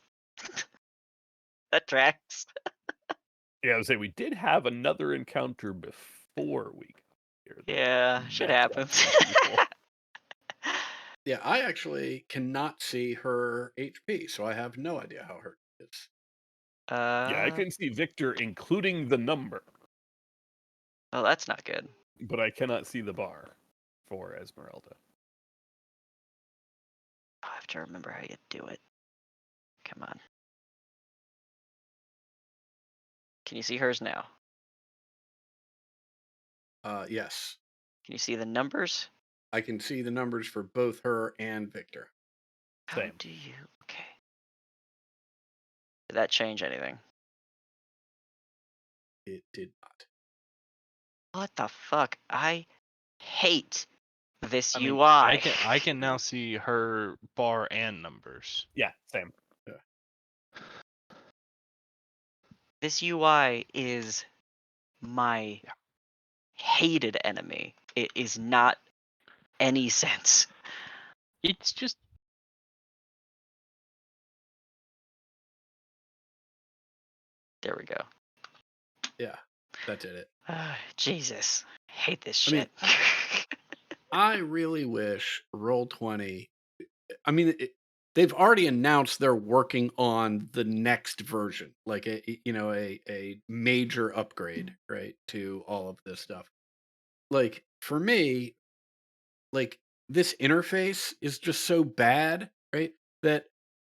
That tracks. Yeah, I would say we did have another encounter before we got here. Yeah, shit Messed up happens. some people. Yeah, I actually cannot see her HP, so I have no idea how hurt it is. Yeah, I can see Victor including the number, Oh, that's not good. but I cannot see the bar for Esmeralda. I have to remember how you do it. Come on. Can you see hers now? Yes, Can you see the numbers? I can see the numbers for both her and Victor. How Same. do you? Okay. Did that change anything? It did not. What the fuck? I hate this I mean, UI. I can now see her bar and numbers. Yeah, same. This UI is my hated enemy. It is not any sense. It's just There we go. Yeah, that did it. Jesus. Hate this I mean, shit. I really wish Roll20. I mean, they've already announced they're working on the next version, like a major upgrade, right, to all of this stuff. Like for me, like this interface is just so bad, right? That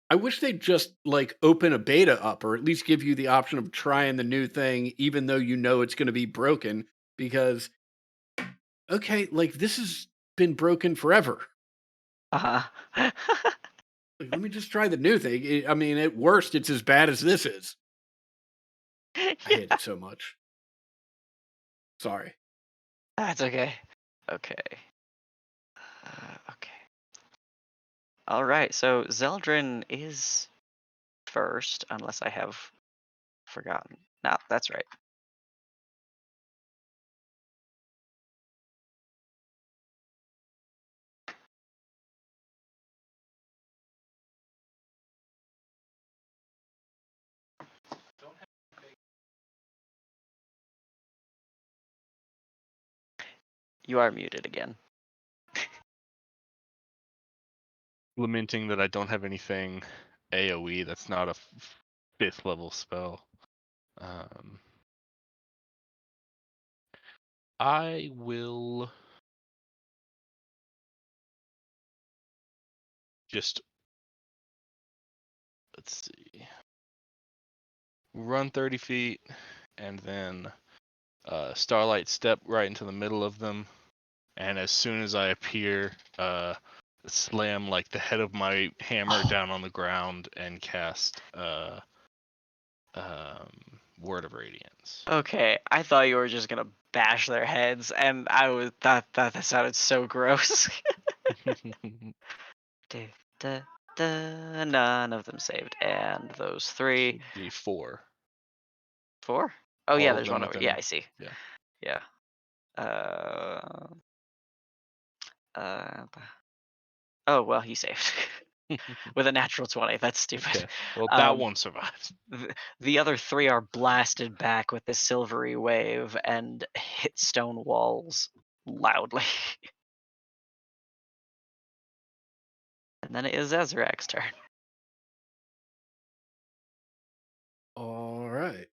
I wish they'd just like open a beta up or at least give you the option of trying the new thing, even though you know it's going to be broken. Because, okay, like this has been broken forever. Uh-huh. Like, let me just try the new thing. I mean, at worst, it's as bad as this is. I Yeah, hate it so much. Sorry. that's okay. Okay. Okay. All right. So Zeldrin is first, unless I have forgotten. No, that's right. You are muted again. Lamenting that I don't have anything AoE that's not a 5th level spell. I will just, let's see, run 30 feet and then Starlight step right into the middle of them, and as soon as I appear, slam like the head of my hammer down on the ground and cast Word of Radiance. Okay, I thought you were just gonna bash their heads, and I was that sounded so gross. Da, da, da, none of them saved, and those 3, Should be 4. 4. Oh yeah, All of there's them one over. Yeah, within. I see. Yeah. Yeah. Oh well, he saved with a natural 20. That's stupid. Okay. Well, that Um, one survived. the other 3 are blasted back with this silvery wave and hit stone walls loudly. And then it is Ezrak's turn. All right.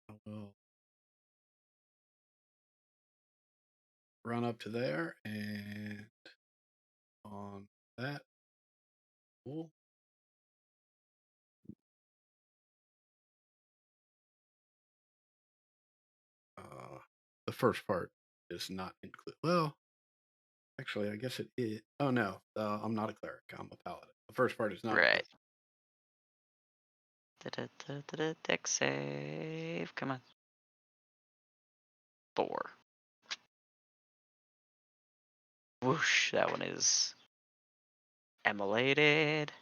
I will run up to there and on that. Cool. The first part is not included. Well, actually, I guess it is. Oh no, I'm not a cleric. I'm a paladin. The first part is not Right. included. Dex save. Come on. 4. Whoosh. That one is emulated.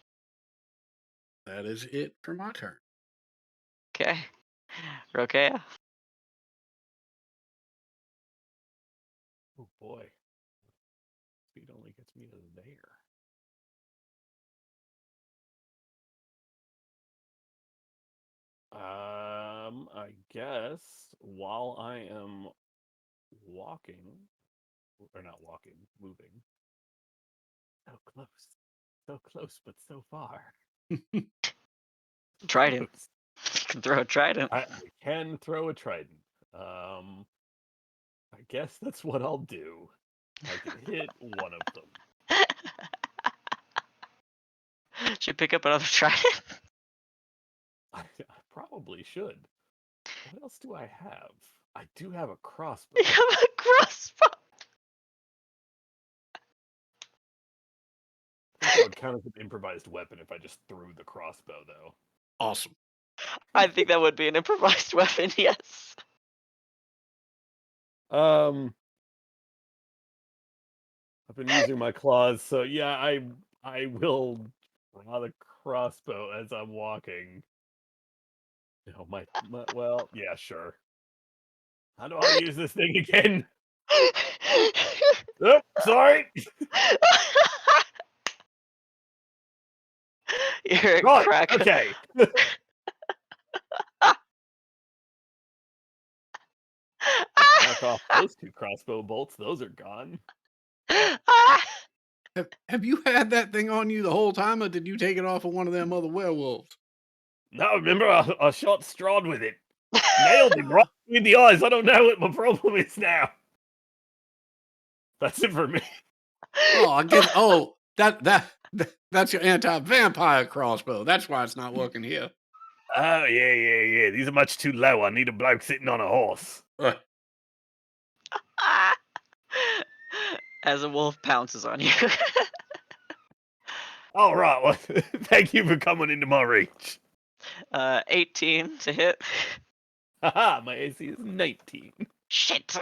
That is it for my turn. Okay. Rokea. Oh boy. Speed only gets me to there. I guess while I am walking, or not walking, moving. So close, but so far. Trident. Close. You can throw a trident. I can throw a trident. I guess that's what I'll do. I can hit one of them. Should pick up another trident. I probably should. What else do I have? I do have a crossbow. You have a crossbow. I think that would count as an improvised weapon if I just threw the crossbow, though. Awesome. I think that would be an improvised weapon. Yes. I've been using my claws, so yeah, I will draw the crossbow as I'm walking. No, well, yeah, sure. How do I use this thing again? Oh, sorry. You're Right. crack. Okay. Knock off those 2 crossbow bolts. Those are gone. Have you had that thing on you the whole time, or did you take it off of one of them other werewolves? No, remember I shot Strahd with it. Nailed him right in the eyes. I don't know what my problem is now. That's it for me. Oh, I guess. Oh, that's your anti-vampire crossbow. That's why it's not working here. Oh, yeah. These are much too low. I need a bloke sitting on a horse. As a wolf pounces on you. All right. Well, thank you for coming into my reach. 18 to hit. Haha, my AC is 19. Shit.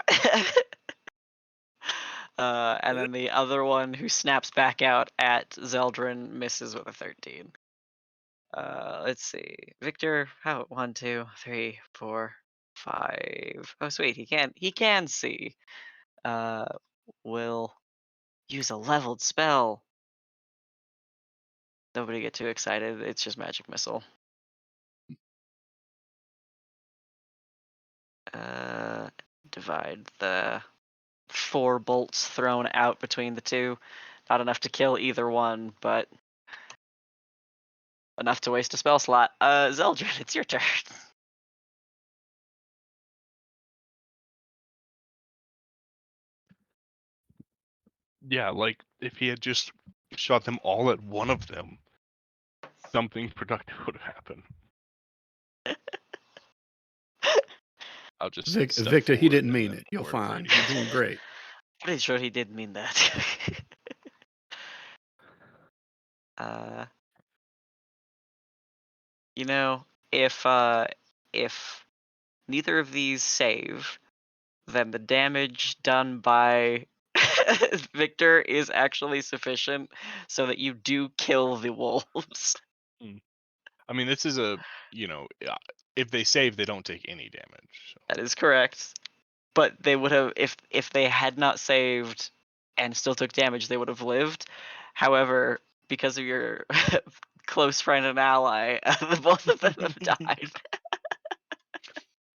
And then the other one who snaps back out at Zeldrin misses with a 13. Let's see. Victor, how 1, 2, 3, 4, 5. Oh sweet, he can see. Will use a leveled spell. Nobody get too excited. It's just magic missile. Divide the 4 bolts thrown out between the two. Not enough to kill either one, but enough to waste a spell slot. Zeldrin, it's your turn. Yeah, like if he had just shot them all at one of them, something productive would have happened. I'll just step Victor, he forward didn't and mean then it. You're word for fine. it. You're doing great. Pretty sure he did mean that. You know, if neither of these save, then the damage done by Victor is actually sufficient so that you do kill the wolves. I mean, this is if they save, they don't take any damage. So. That is correct. But they would have, if they had not saved and still took damage, they would have lived. However, because of your close friend and ally, both of them have died.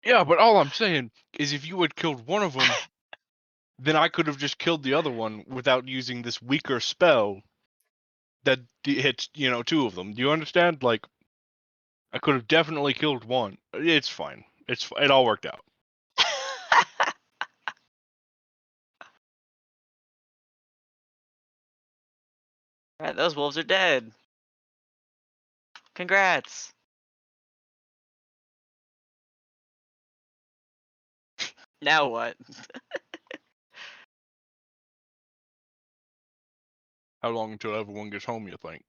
Yeah, but all I'm saying is if you had killed one of them, then I could have just killed the other one without using this weaker spell that hits, 2 of them. Do you understand? Like, I could have definitely killed one. It's fine. It all worked out. Alright, those wolves are dead. Congrats. Now what? How long until everyone gets home, you think?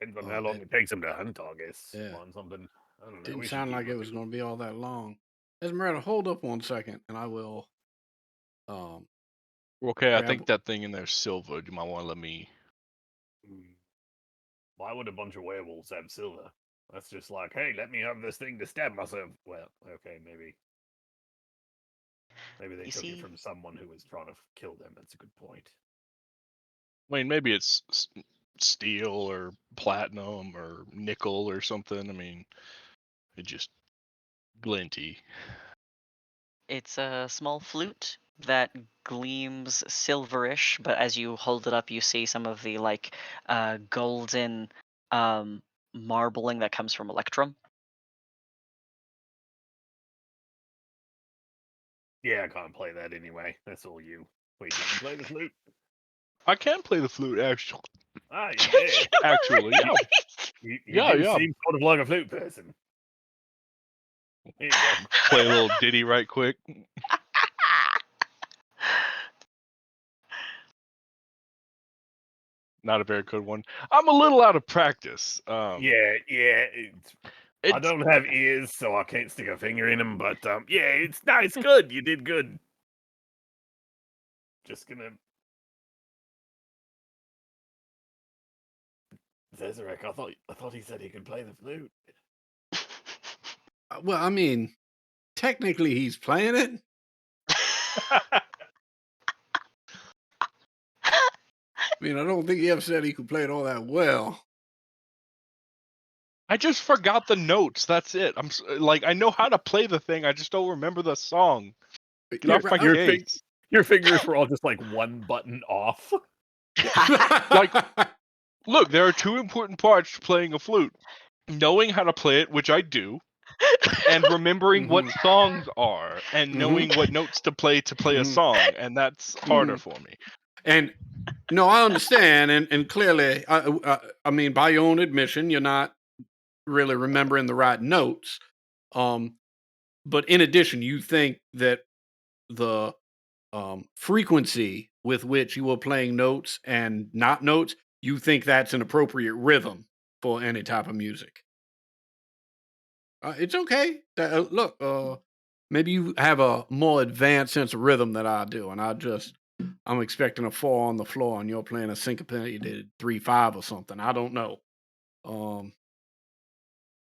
Depends on Oh, how long it takes them to hunt, I guess. Yeah. On something. I don't know. Didn't we should sound keep like it was looking. going to be all that long. Esmeralda, hold up 1 second, and I will. Okay, I Grab- think that thing in there's silver. You might want to let me. Why would a bunch of werewolves have silver? That's just like, hey, let me have this thing to stab myself. Well, okay, maybe. Maybe they took it from someone who was trying to kill them. That's a good point. I mean, maybe it's steel or platinum or nickel or something. I mean, it just glinty. It's a small flute that gleams silverish, but as you hold it up, you see some of the golden marbling that comes from Electrum. Yeah, I can't play that anyway. That's all you. Wait, you can play the flute? I can play the flute, actually. Ah, you did. Actually, yeah. You Yeah, do yeah. seem sort of like a flute person. Here you go. Play a little ditty right quick. Not a very good one. I'm a little out of practice. Yeah. I don't have ears, so I can't stick a finger in them. But yeah, it's good. You did good. Just gonna. Zezarek, I thought he said he could play the flute. Well, I mean, technically he's playing it. I mean, I don't think he ever said he could play it all that well. I just forgot the notes. That's it. Like, I know how to play the thing. I just don't remember the song. Get Yeah, off my Your right. case. your fingers were all just like one button off. Like, look, there are two important parts to playing a flute: knowing how to play it, which I do, and remembering what Mhm. songs are, and knowing Mhm. what notes to play a Mhm. song, and that's harder Mhm. for me. And no, I understand, and clearly, I mean, by your own admission, you're not really remembering the right notes. Um, but in addition, you think that the frequency with which you are playing notes and not notes, you think that's an appropriate rhythm for any type of music. It's okay. Look, maybe you have a more advanced sense of rhythm than I do, and I'm expecting a 4 on the floor, and you're playing a syncopated 3/5 or something. I don't know. Um,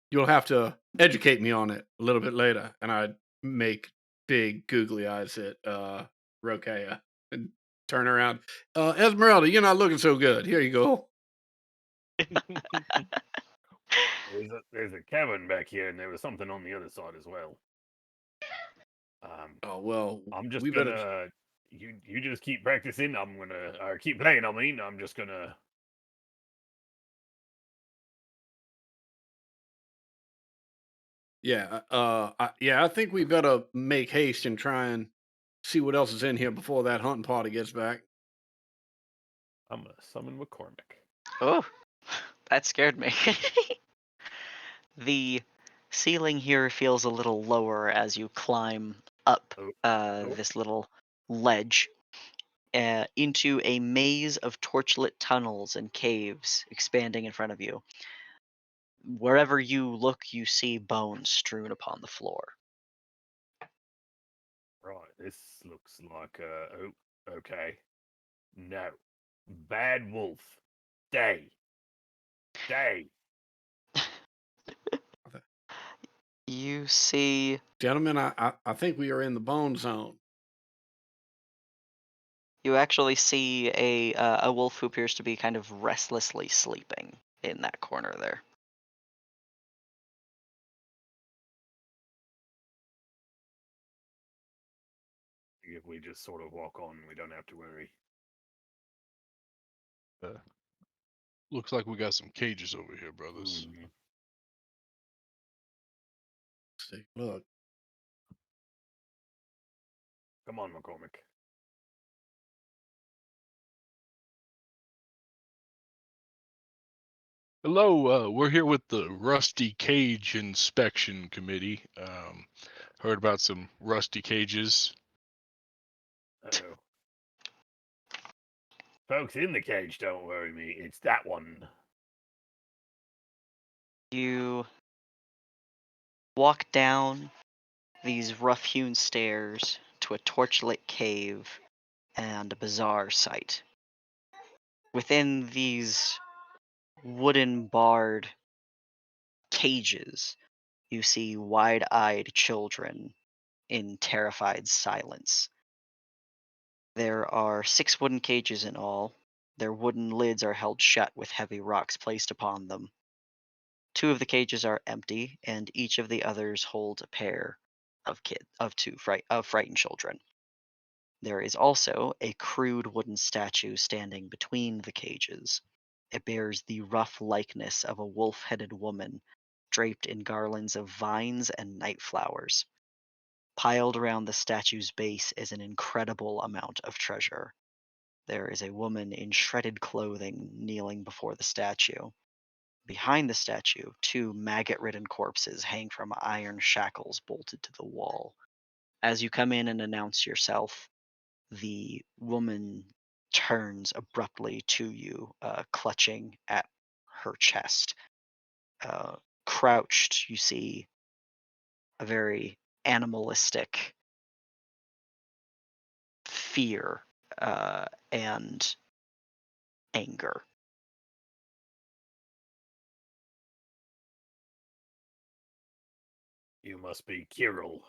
you'll have to educate me on it a little bit later, and I make big googly eyes at Rokea and turn around. Esmeralda, you're not looking so good. Here you go. There's a cabin back here, and there was something on the other side as well. Oh well, I'm just we better. gonna you just keep practicing. I'm gonna or keep playing. I mean, I'm just gonna. Yeah, I think we better make haste and try and see what else is in here before that hunting party gets back. I'm gonna summon McCormick. Oh, that scared me. The ceiling here feels a little lower as you climb up Oh, oh, this little ledge into a maze of torchlit tunnels and caves expanding in front of you. Wherever you look, you see bones strewn upon the floor. right. This looks like oh, okay. No, bad wolf. Day, day. You see, Gentlemen, I think we are in the bone zone. you actually see a wolf who appears to be kind of restlessly sleeping in that corner there. If we just sort of walk on, we don't have to worry. Looks like we got some cages over here, brothers. Mhm. Let's take a look. Come on, McCormick. Hello, we're here with the Rusty Cage Inspection Committee. Heard about some rusty cages. Uh-oh. Folks in the cage, don't worry me. It's that one. You walk down these rough-hewn stairs to a torchlit cave and a bizarre sight. Within these wooden barred cages, you see wide-eyed children in terrified silence. There are 6 wooden cages in all. Their wooden lids are held shut with heavy rocks placed upon them. 2 of the cages are empty, and each of the others holds a pair of frightened children. There is also a crude wooden statue standing between the cages. It bears the rough likeness of a wolf headed woman draped in garlands of vines and night flowers. Piled around the statue's base is an incredible amount of treasure. There is a woman in shredded clothing kneeling before the statue. Behind the statue, 2 maggot ridden corpses hang from iron shackles bolted to the wall. As you come in and announce yourself, the woman turns abruptly to you, clutching at her chest. Crouched, you see a very animalistic fear and anger. You must be Kirill.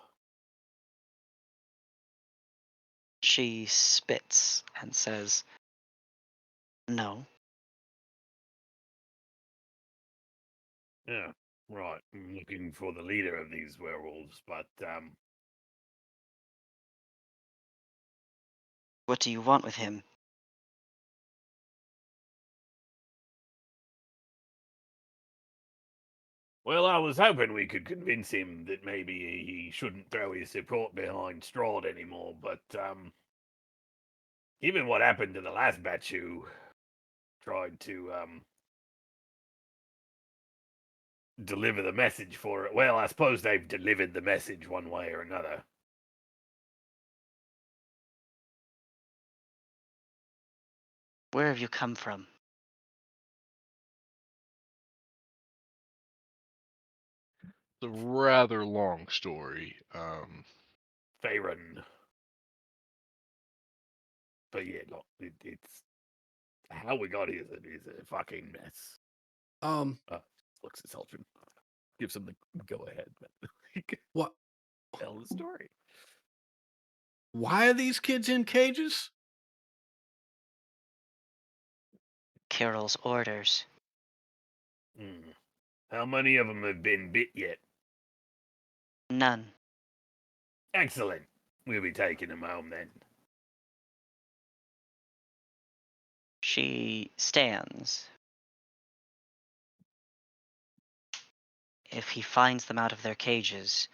She spits and says, No. Yeah, right. I'm looking for the leader of these werewolves, but What do you want with him? well, I was hoping we could convince him that maybe he shouldn't throw his support behind Strahd anymore, but given what happened to the last batch who tried to deliver the message for it, well, I suppose they've delivered the message one way or another. Where have you come from? It's a rather long story. Faerun. But yeah, look, it's how we got here is a fucking mess. Looks at Seltron. Gives him the go ahead, but what? tell the story. Why are these kids in cages? Kirill's orders. How many of them have been bit yet? None. Excellent. We'll be taking them home then. She stands. If he finds them out of their cages,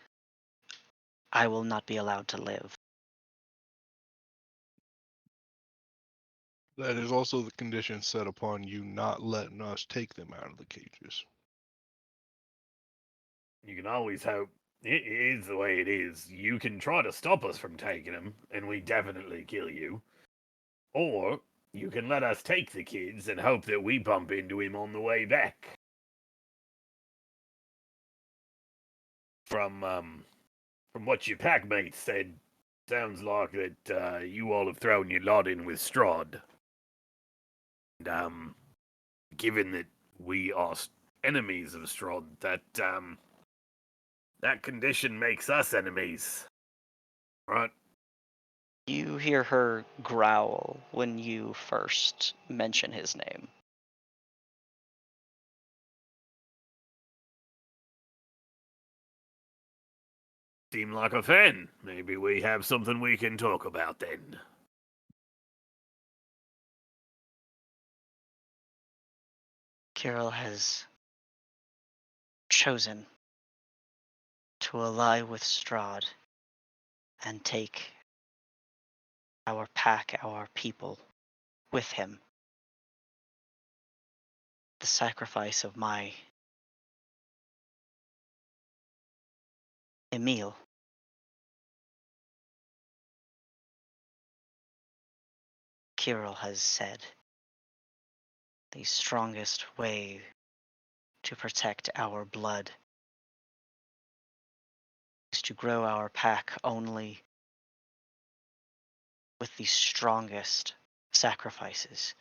I will not be allowed to live. That is also the condition set upon you not letting us take them out of the cages. You can always hope. It is the way it is. You can try to stop us from taking them, and we definitely kill you. Or you can let us take the kids and hope that we bump into him on the way back. From what your packmates said, sounds like that you all have thrown your lot in with Strahd. And given that we are enemies of Strahd, that condition makes us enemies, right? You hear her growl when you first mention his name. Seem like a fan. Maybe we have something we can talk about then. Kirill has chosen to ally with Strahd and take our pack, our people, with him. The sacrifice of my Emil. Kirill has said the strongest way to protect our blood is to grow our pack only with the strongest sacrifices.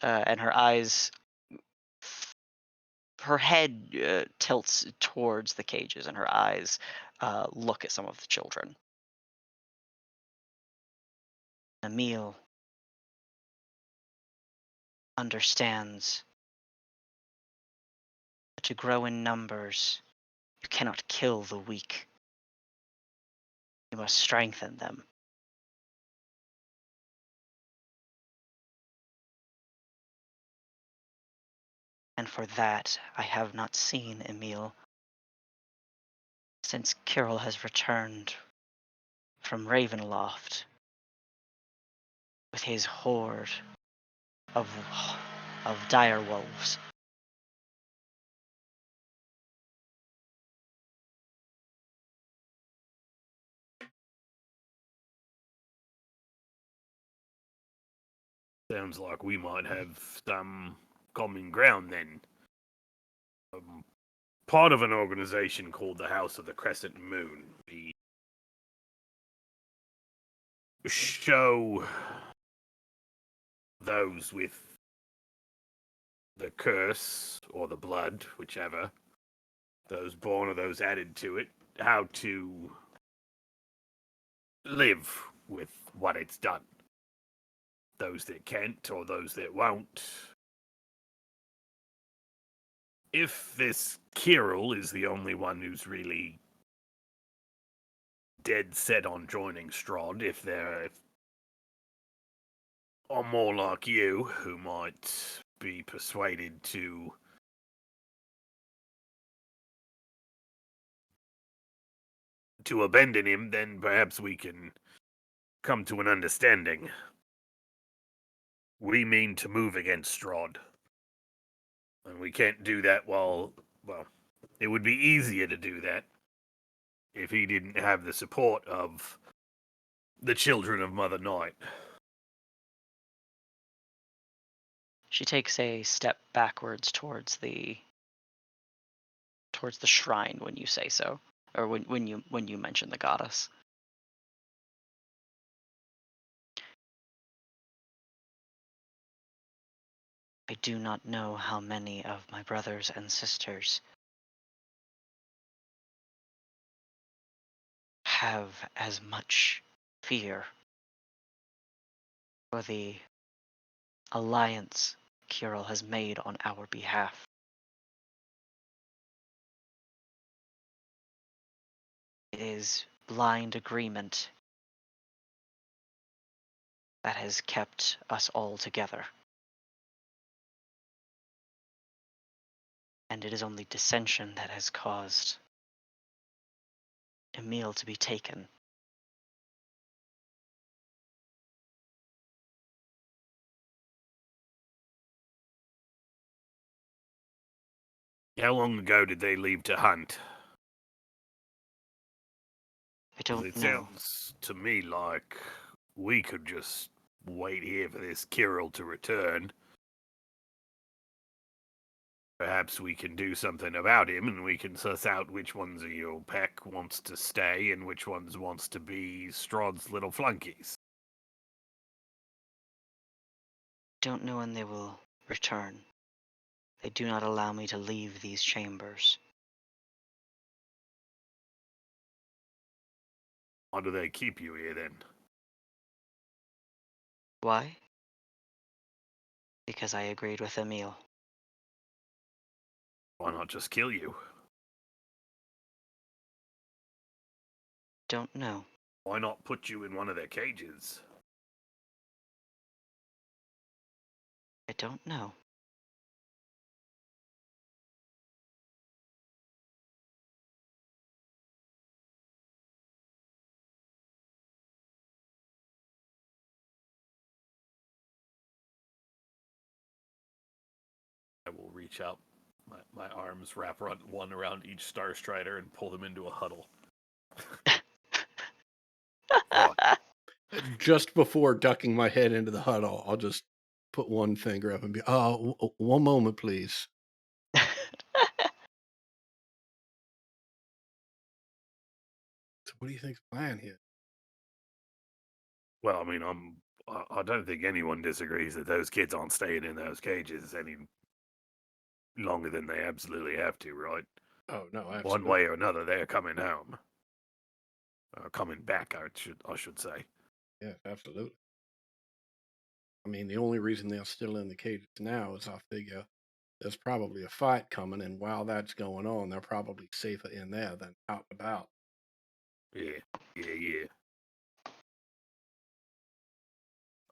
And her eyes, her head tilts towards the cages, and her eyes look at some of the children. Emil understands that to grow in numbers, you cannot kill the weak. You must strengthen them. And for that, I have not seen Emil since Kirill has returned from Ravenloft with his horde of dire wolves. Sounds like we might have some common ground then. Part of an organization called the House of the Crescent Moon. We show those with the curse or the blood, whichever, those born or those added to it, how to live with what it's done. those that can't or those that won't. If this Kirill is the only one who's really dead set on joining Strahd, if they're or more like you, who might be persuaded to abandon him, then perhaps we can come to an understanding. We mean to move against Strahd. And we can't do that well, it would be easier to do that if he didn't have the support of the children of Mother Night. She takes a step backwards towards the shrine when you say so, or when you mention the goddess. I do not know how many of my brothers and sisters have as much fear for the alliance Kirill has made on our behalf. It is blind agreement that has kept us all together. And it is only dissension that has caused Emil to be taken. How long ago did they leave to hunt? I don't It know. sounds to me like we could just wait here for this Kirill to return. Perhaps we can do something about him, and we can suss out which ones of your pack wants to stay and which ones wants to be Strahd's little flunkies. Don't know when they will return. They do not allow me to leave these chambers. Why do they keep you here then? Why? Because I agreed with Emil. Why not just kill you? Don't know. Why not put you in one of their cages? I don't know. I will reach out. My arms wrap one around each Star Strider and pull them into a huddle. Oh, Just before ducking my head into the huddle, I'll just put one finger up and be, one moment, please. So what do you think's the plan here? well, I mean, I don't think anyone disagrees that those kids aren't staying in those cages any longer than they absolutely have to, right? Oh, no, One absolutely. way or another, they're coming home. Coming back, I should say. Yeah, absolutely. I mean, the only reason they're still in the cages now is I figure there's probably a fight coming, and while that's going on, they're probably safer in there than out and about. Yeah.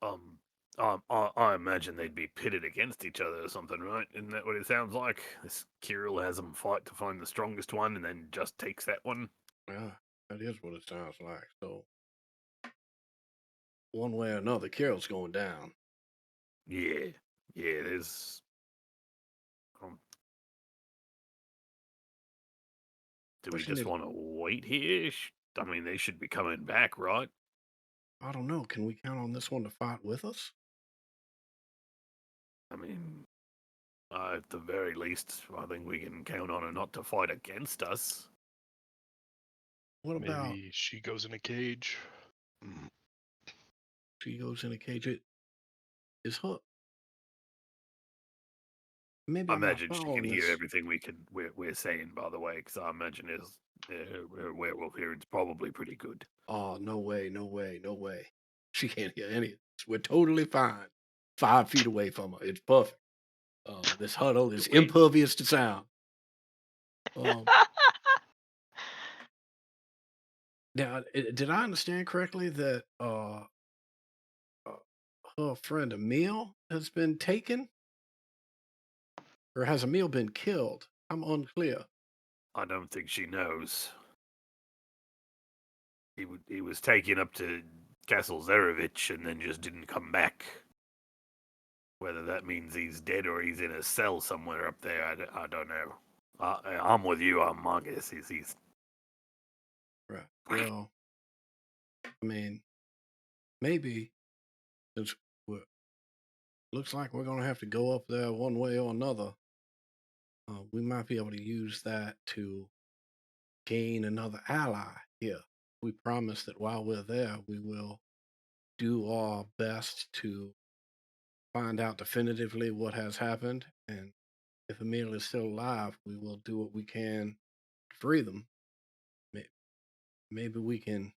I imagine they'd be pitted against each other or something, right? Isn't that what it sounds like? This Kirill has them fight to find the strongest one, and then just takes that one. Yeah, that is what it sounds like. So, one way or another, Carol's going down. Yeah. There's. Do we Question just is, want to wait here? I mean, they should be coming back, right? I don't know. Can we count on this one to fight with us? I mean, at the very least, I think we can count on her not to fight against us. What about Maybe she goes in a cage. Mm. she goes in a cage? Is her? Maybe I I'm not imagine she can following hear this. everything we're saying. By the way, because I imagine her werewolf hearing's probably pretty good. Oh, no way, no way, no way. She can't hear any of this. We're totally fine. 5 feet away from her. It's perfect. This huddle is Wait. impervious to sound. Um, now, did I understand correctly that uh, her friend Emil has been taken? Or has Emil been killed? I'm unclear. I don't think she knows. He was taken up to Castle Zarevich and then just didn't come back. Whether that means he's dead or he's in a cell somewhere up there, I don't know. I'm with you on my guess. He's Right. Well, I mean, maybe since we're, looks like we're going to have to go up there one way or another, we might be able to use that to gain another ally here. We promise that while we're there, we will do our best to find out definitively what has happened. And if Emil is still alive, we will do what we can to free them. Maybe we can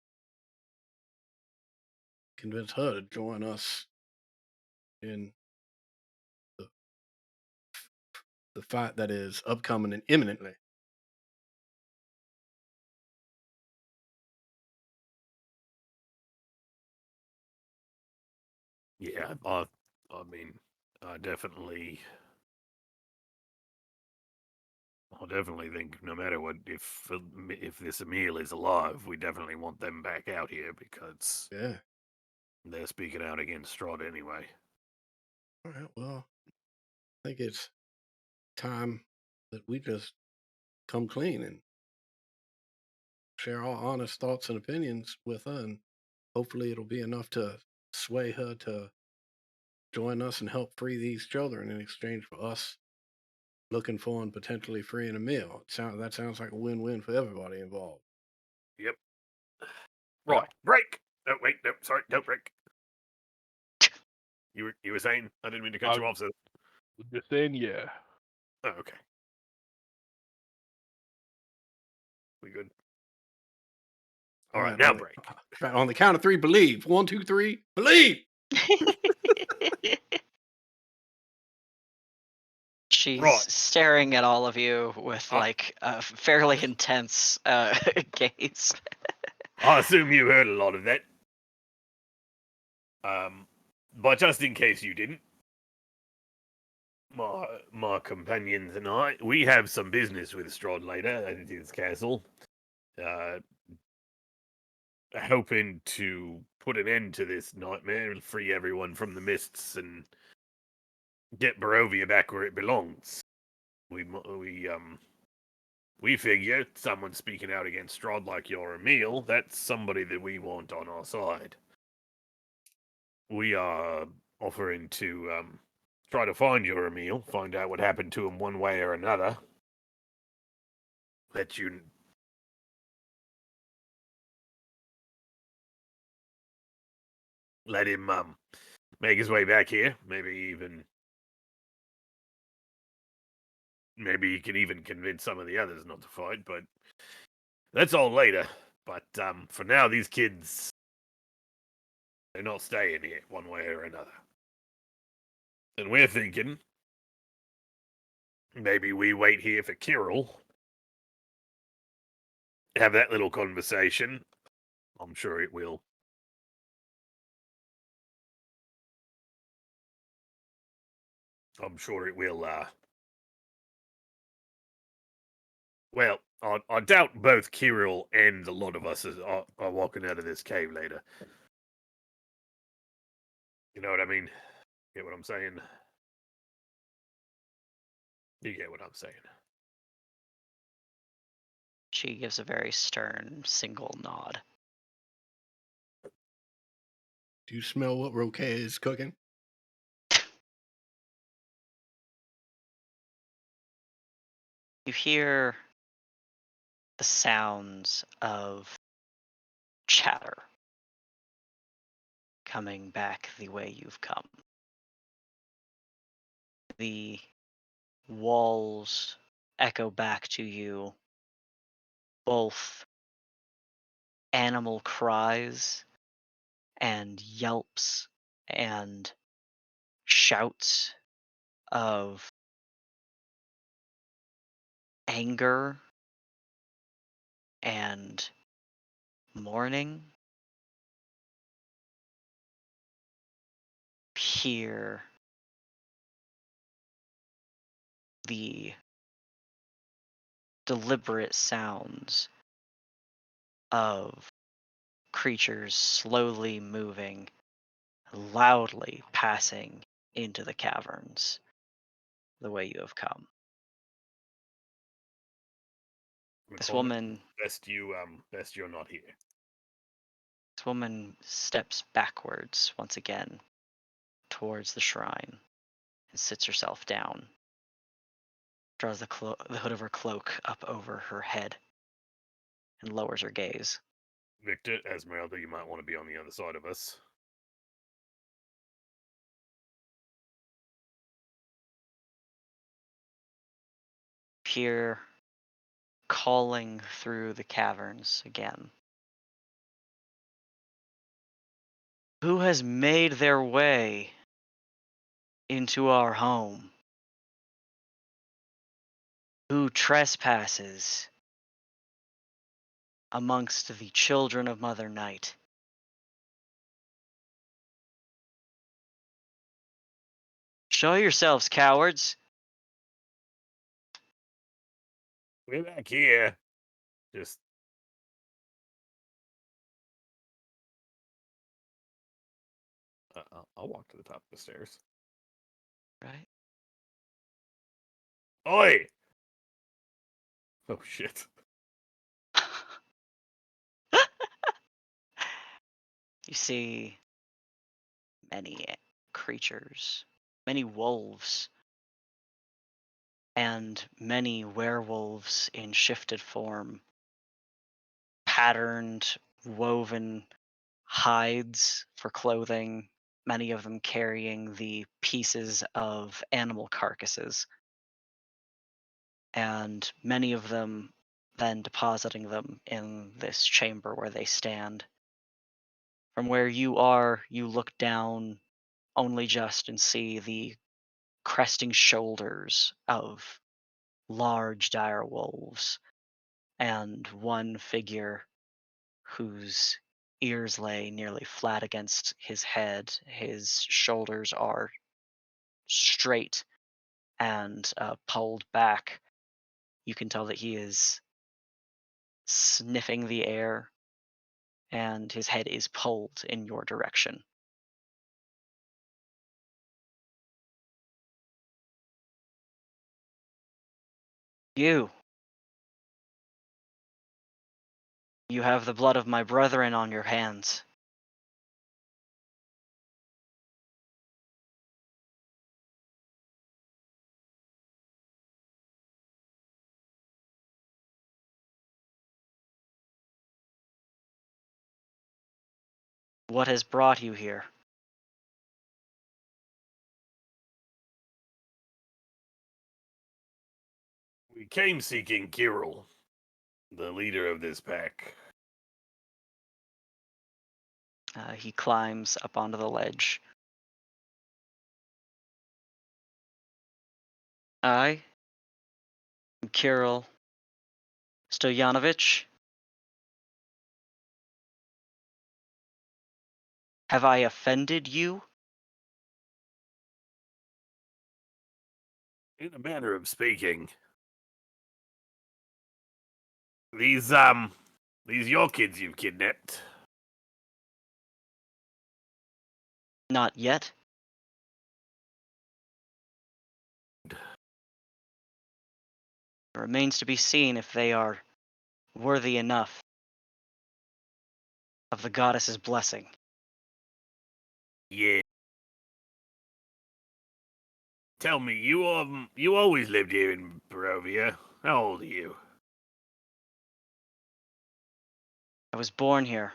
convince her to join us in the, the fight that is upcoming and imminently. yeah. I mean, I definitely think no matter what, if this Emil is alive, we definitely want them back out here because Yeah. they're speaking out against Strahd anyway. All right. Well, I think it's time that we just come clean and share our honest thoughts and opinions with her, and hopefully it'll be enough to sway her to join us and help free these children in exchange for us looking for and potentially freeing Emil. That sounds like a win-win for everybody involved. Yep. Right. Break. Oh wait, no, sorry, don't break. You were saying? I didn't mean to cut you off. So Just saying, yeah. oh, okay. We good? All right, now break. Right, on the count of 3, believe. 1, 2, 3, believe. She's Right. staring at all of you with Ah. like a fairly intense gaze. I assume you heard a lot of that. But just in case you didn't, my companions and I, we have some business with Strahd later at his castle. Hoping to put an end to this nightmare and free everyone from the mists and get Barovia back where it belongs. We figure someone speaking out against Strahd like you're Emil, that's somebody that we want on our side. We are offering to try to find your Emil, find out what happened to him one way or another. Let him make his way back here. Maybe he can even convince some of the others not to fight, but that's all later. But for now, these kids, they're not staying here one way or another. And we're thinking maybe we wait here for Kirill, have that little conversation. I'm sure it will. Well, I doubt both Kirill and a lot of us are walking out of this cave later. You know what I mean? Get what I'm saying? You get what I'm saying. She gives a very stern single nod. Do you smell what Roque is cooking? You hear the sounds of chatter coming back the way you've come. The walls echo back to you both animal cries and yelps and shouts of anger and mourning hear the deliberate sounds of creatures slowly moving, loudly passing into the caverns the way you have come. This McCormick, woman best you're not here. This woman steps backwards once again towards the shrine and sits herself down, draws the hood of her cloak up over her head, and lowers her gaze. Victor, Esmeralda, you might want to be on the other side of us. Hear calling through the caverns again. Who has made their way into our home? Who trespasses amongst the children of Mother Night? Show yourselves, cowards! We're back here. Just I'll walk to the top of the stairs. Right? Oi! Oh shit. You see many creatures, many wolves, and many werewolves in shifted form, patterned, woven hides for clothing, many of them carrying the pieces of animal carcasses, and many of them then depositing them in this chamber where they stand. From where you are, you look down only just and see the cresting shoulders of large dire wolves and one figure whose ears lay nearly flat against his head. His shoulders are straight and pulled back. You can tell that he is sniffing the air, and his head is pulled in your direction. You have the blood of my brethren on your hands. What has brought you here? We came seeking Kirill, the leader of this pack. He climbs up onto the ledge. I am Kirill Stoyanovich. Have I offended you? In a manner of speaking, these your kids you've kidnapped. Not yet. It remains to be seen if they are worthy enough of the goddess's blessing. Yeah. Tell me, you always lived here in Barovia. How old are you? I was born here.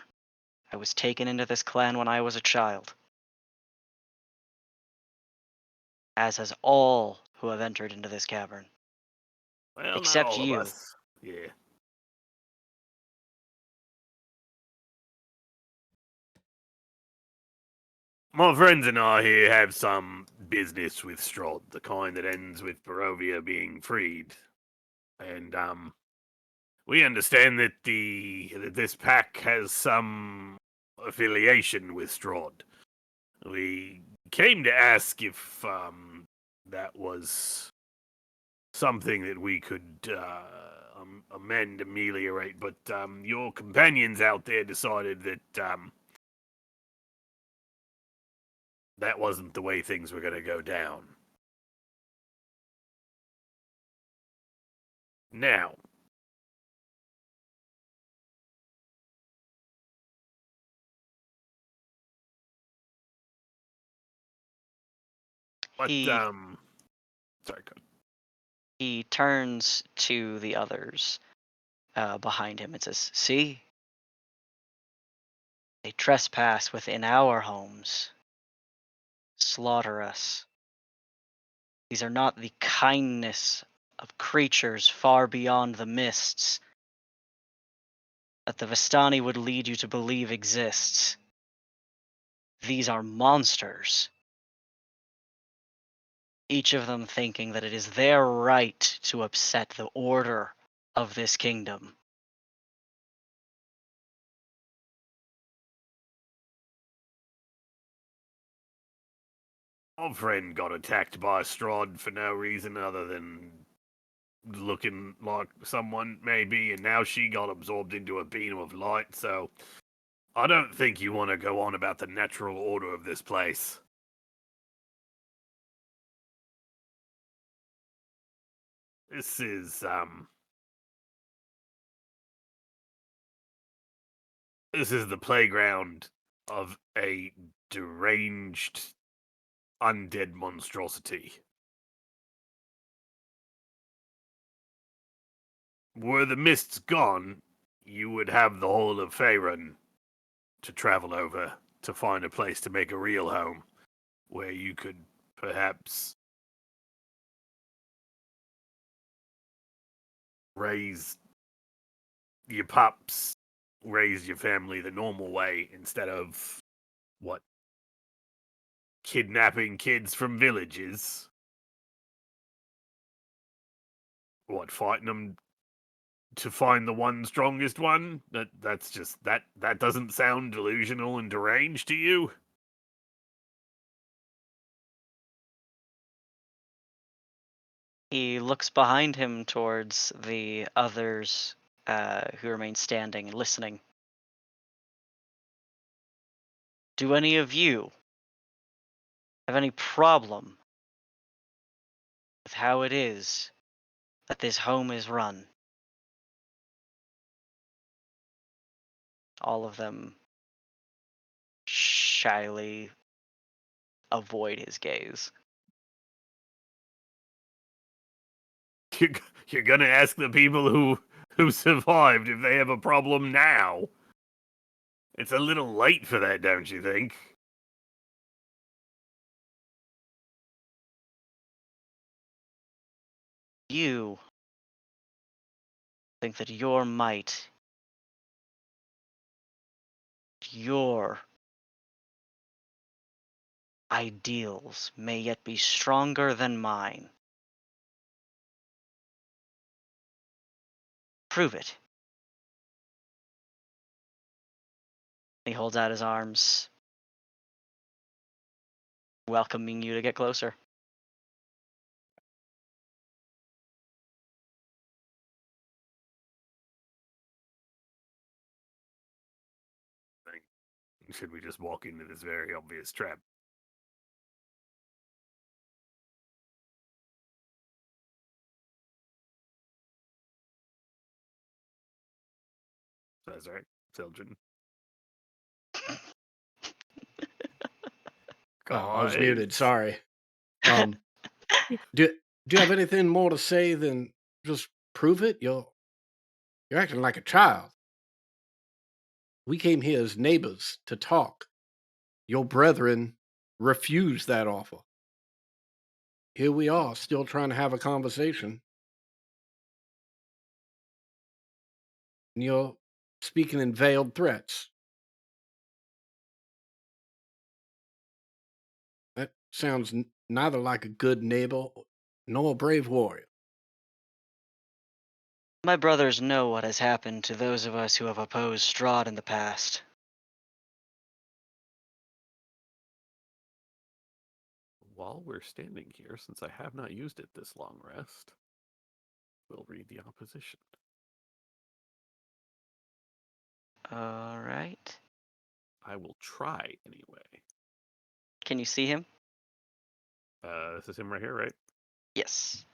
I was taken into this clan when I was a child. As has all who have entered into this cavern. Well, not Except all of you. us. Yeah. My friends and I here have some business with Strahd, the kind that ends with Barovia being freed. And we understand that this pack has some affiliation with Strahd. We came to ask if that was something that we could amend, ameliorate, but your companions out there decided that that wasn't the way things were going to go down. Now, but He sorry, go. he turns to the others behind him and says, "See, they trespass within our homes, slaughter us. These are not the kindness of creatures far beyond the mists that the Vistani would lead you to believe exists. These are monsters, each of them thinking that it is their right to upset the order of this kingdom." Our friend got attacked by Strahd for no reason other than looking like someone, maybe, and now she got absorbed into a beam of light, so I don't think you want to go on about the natural order of this place. This is the playground of a deranged undead monstrosity. Were the mists gone, you would have the whole of Faerun to travel over to find a place to make a real home, where you could perhaps raise your pups, raise your family the normal way instead of what, kidnapping kids from villages, what, fighting them to find the one strongest one. That's just that doesn't sound delusional and deranged to you? He looks behind him towards the others who remain standing and listening. "Do any of you have any problem with how it is that this home is run?" All of them shyly avoid his gaze. You're, you're gonna ask the people who survived if they have a problem now. It's a little late for that, don't you think? You think that your might, your ideals may yet be stronger than mine. Prove it. He holds out his arms, welcoming you to get closer. Should we just walk into this very obvious trap? That's right, Seldrin. Oh, I was muted. Guys. Sorry. Um, do you have anything more to say than just prove it? You're acting like a child. We came here as neighbors to talk. Your brethren refused that offer. Here we are, still trying to have a conversation. And you're speaking in veiled threats. sounds neither like a good neighbor nor a brave warrior. My brothers know what has happened to those of us who have opposed Strahd in the past. While we're standing here, since I have not used it this long rest, we'll read the opposition. All right. I will try anyway. Can you see him? This is him right here, right? Yes.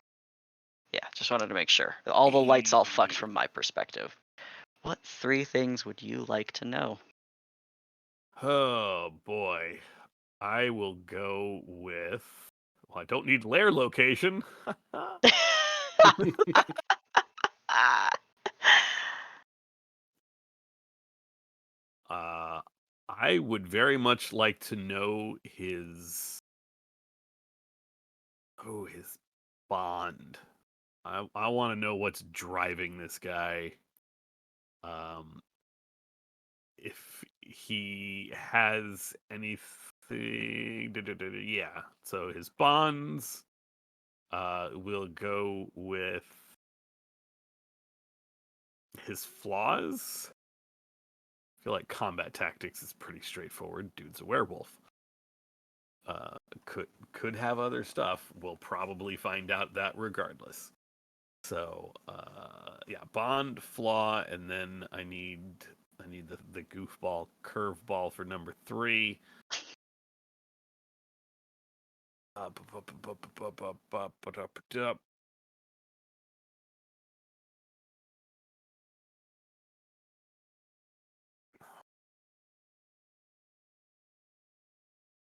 Yeah, just wanted to make sure. All the lights all fucked from my perspective. What 3 things would you like to know? Oh boy. I will go with. Well, I don't need lair location. I would very much like to know his bond. I want to know what's driving this guy. If he has anything, yeah. So his bonds. We'll go with his flaws. I feel like combat tactics is pretty straightforward. Dude's a werewolf. Could have other stuff. We'll probably find out that regardless. So yeah, bond, flaw, and then I need the goofball curveball for number 3.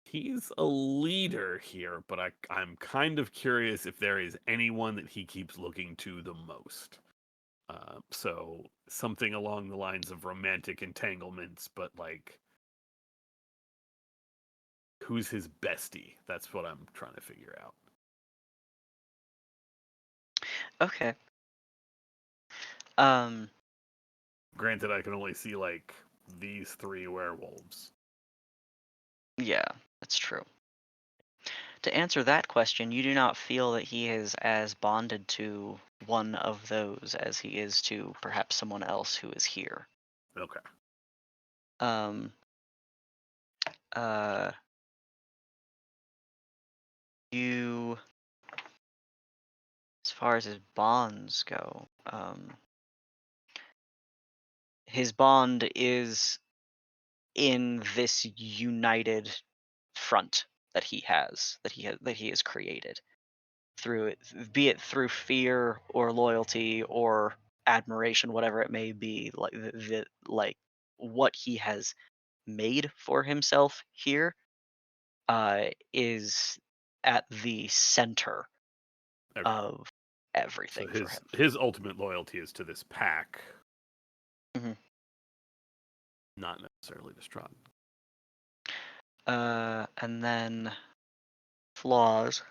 He's a leader here, but I'm kind of curious if there is anyone that he keeps looking to the most. So something along the lines of romantic entanglements, but like, who's his bestie? That's what I'm trying to figure out. Okay. Um, Granted, I can only see like these 3 werewolves. yeah, that's true. To answer that question, you do not feel that he is as bonded to one of those as he is to perhaps someone else who is here. Okay. Um, you, as far as his bonds go, his bond is in this united front that he has, that he has created through it, be it through fear or loyalty or admiration, whatever it may be, like what he has made for himself here is at the center Okay. of So everything for him. his ultimate loyalty is to this pack, Mhm. not necessarily to Strahd. And then flaws.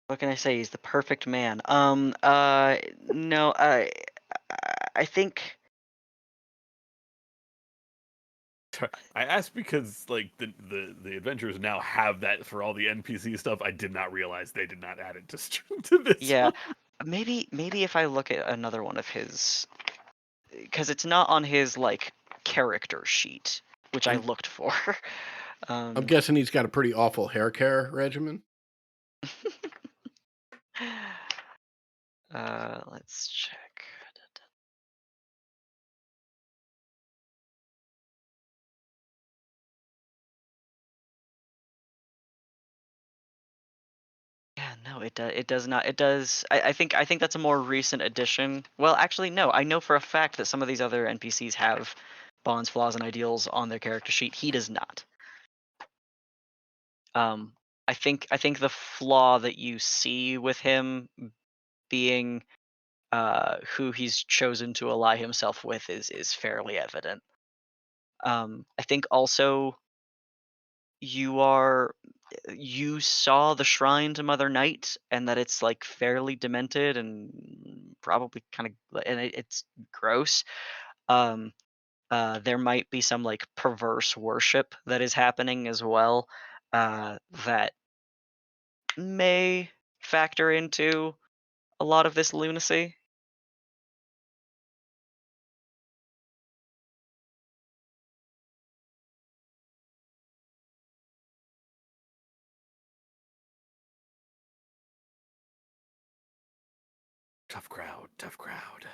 What can I say? He's the perfect man. No, I think. I asked because like the adventurers now have that for all the NPC stuff. I did not realize they did not add it to this. Yeah, one. maybe if I look at another one of his, because it's not on his like character sheet, which I I'm- looked for. I'm guessing he's got a pretty awful hair care regimen. Let's check. Yeah, no, it does not. It does. I think that's a more recent addition. Well, actually, no. I know for a fact that some of these other NPCs have bonds, flaws, and ideals on their character sheet. He does not. I think the flaw that you see with him being who he's chosen to ally himself with is fairly evident. I think also you saw the shrine to Mother Night and that it's like fairly demented and probably kind of, and it's gross. Um, there might be some like perverse worship that is happening as well, that may factor into a lot of this lunacy. Tough crowd, tough crowd.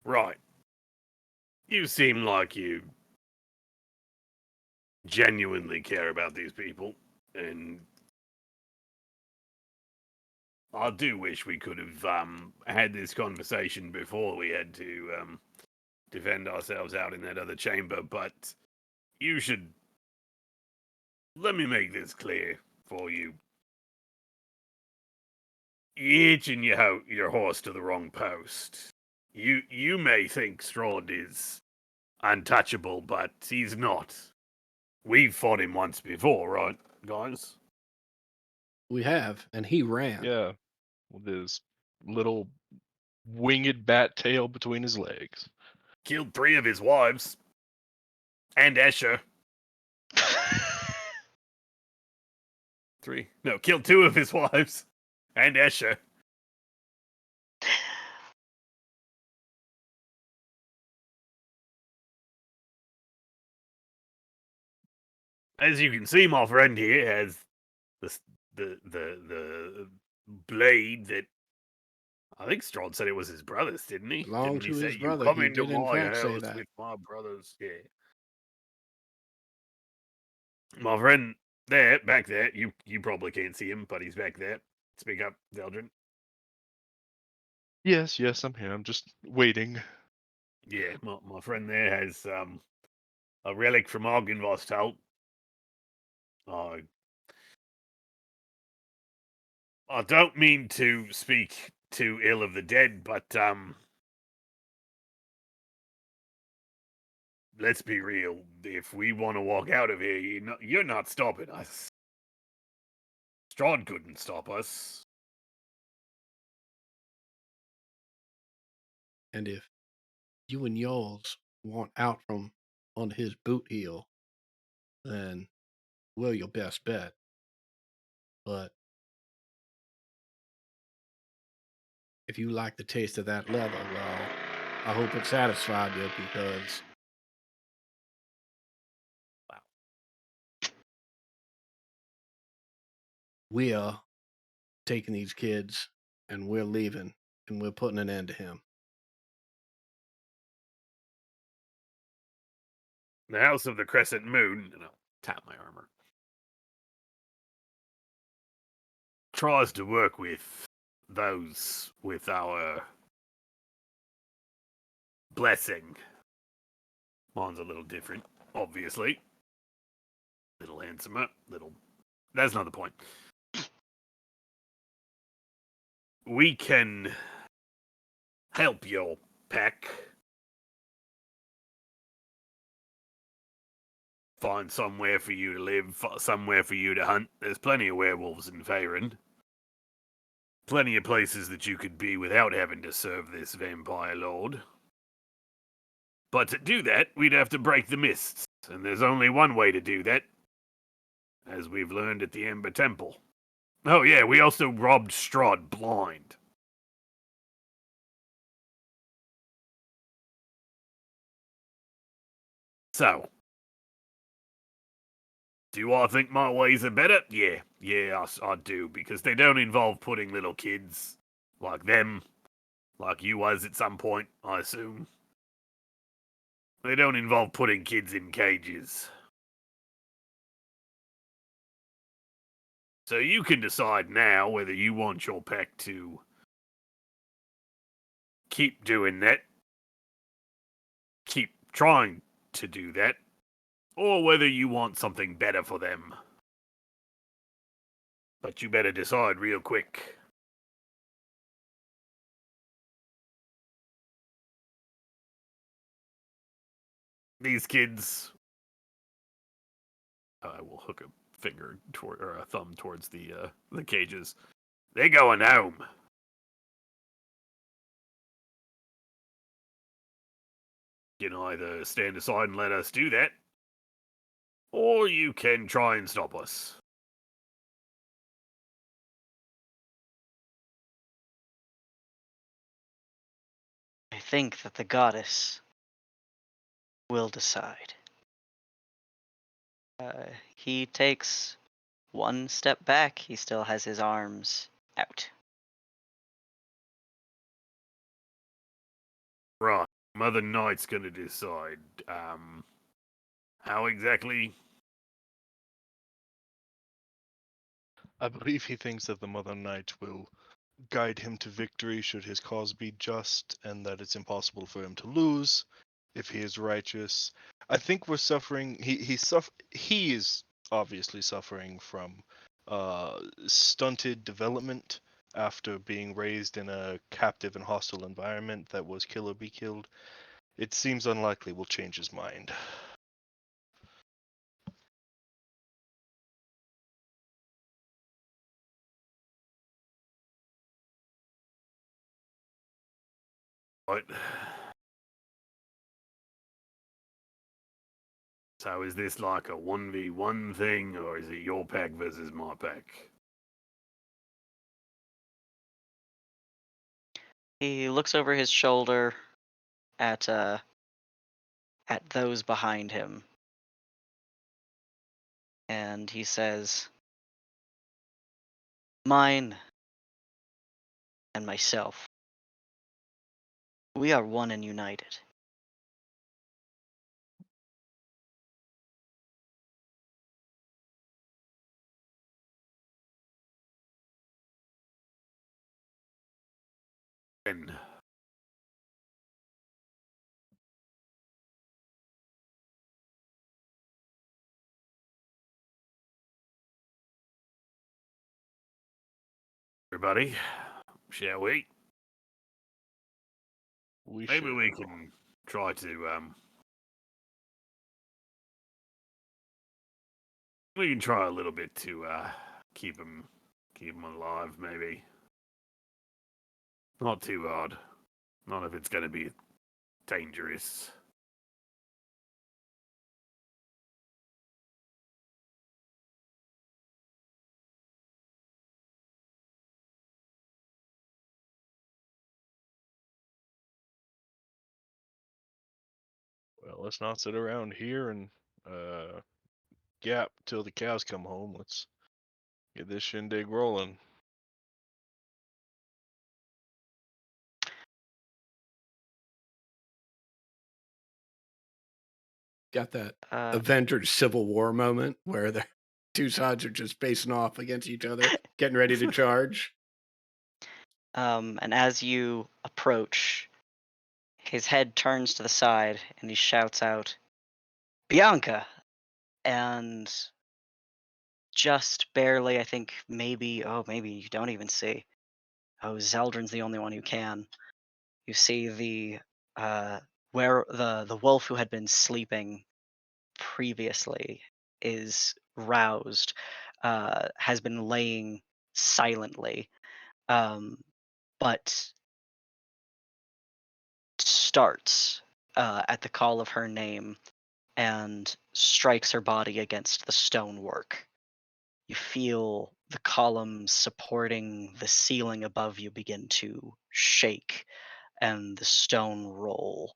Right. You seem like you genuinely care about these people, and I do wish we could have had this conversation before we had to defend ourselves out in that other chamber, but you should... Let me make this clear for you. You're hitching your horse to the wrong post. You may think Strahd is untouchable, but he's not. We've fought him once before, right, guys? We have, and he ran. Yeah, with his little winged bat tail between his legs. Killed 3 of his wives. And Escher. 3? No, killed 2 of his wives. And Escher. As you can see, my friend here has the blade that I think Strahd said it was his brother's, didn't he? Belonged Didn't to he his say, brother. "You come He into did, in my fact, say house that. with my brothers"? Yeah. My friend there, back there, you probably can't see him, but he's back there. Speak up, Zeldrin. Yes, I'm here. I'm just waiting. Yeah, my friend there has a relic from Argynvost. I don't mean to speak too ill of the dead, but let's be real. If we want to walk out of here, you're not stopping us. Strahd couldn't stop us. And if you and yours want out from on his boot heel, then we're your best bet. But if you like the taste of that leather, well, I hope it satisfied you, because we are taking these kids and we're leaving and we're putting an end to him. The House of the Crescent Moon, and I'll tap my armor, tries to work with those with our blessing. Mine's a little different, obviously. Little handsomer, little... That's not the point. We can help your pack find somewhere for you to live, somewhere for you to hunt. There's plenty of werewolves in Faerun. Plenty of places that you could be without having to serve this vampire lord. But to do that, we'd have to break the mists, and there's only one way to do that, as we've learned at the Ember Temple. Oh yeah, we also robbed Strahd blind. So, do I think my ways are better? Yeah, I do, because they don't involve putting little kids like them, like you was at some point, I assume. They don't involve putting kids in cages. So you can decide now whether you want your pack to keep doing that, keep trying to do that, or whether you want something better for them. But you better decide real quick. These kids... I will hook a finger toward, or a thumb towards the cages. They're going home. can either stand aside and let us do that, or you can try and stop us. I think that the goddess will decide. He takes one step back. He still has his arms out. Right. Mother Knight's gonna decide. How exactly? I believe he thinks that the Mother Knight will guide him to victory should his cause be just, and that it's impossible for him to lose if he is righteous. I think we're suffering. He is obviously suffering from stunted development after being raised in a captive and hostile environment that was kill or be killed. It seems unlikely we'll change his mind. Right. So is this like a 1v1 thing, or is it your pack versus my pack? He looks over his shoulder at those behind him, and he says, "Mine and myself, we are one and united." And everybody, shall we? We Maybe should. we can try to we can try a little bit to keep him alive. Maybe not too hard. Not if it's going to be dangerous. Well, let's not sit around here and gap till the cows come home. Let's get this shindig rolling. Got that Uh, Avengers Civil War moment where the two sides are just facing off against each other, getting ready to charge. and as you approach, his head turns to the side and he shouts out, "Bianca!" And just barely, I think maybe you don't even see. Oh, Zeldrin's the only one who can. You see where the wolf who had been sleeping previously is roused, has been laying silently, um, but starts at the call of her name and strikes her body against the stonework. You feel the columns supporting the ceiling above you begin to shake and the stone roll.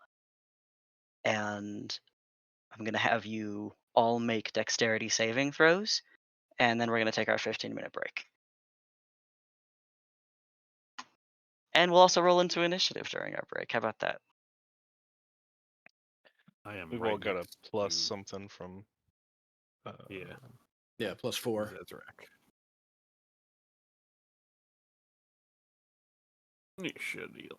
And I'm going to have you all make dexterity saving throws, and then we're going to take our 15-minute break. And we'll also roll into initiative during our break. How about that? I am We've right all got a next plus to- something from. Yeah, Yeah, +4. Zezrak. Initiative.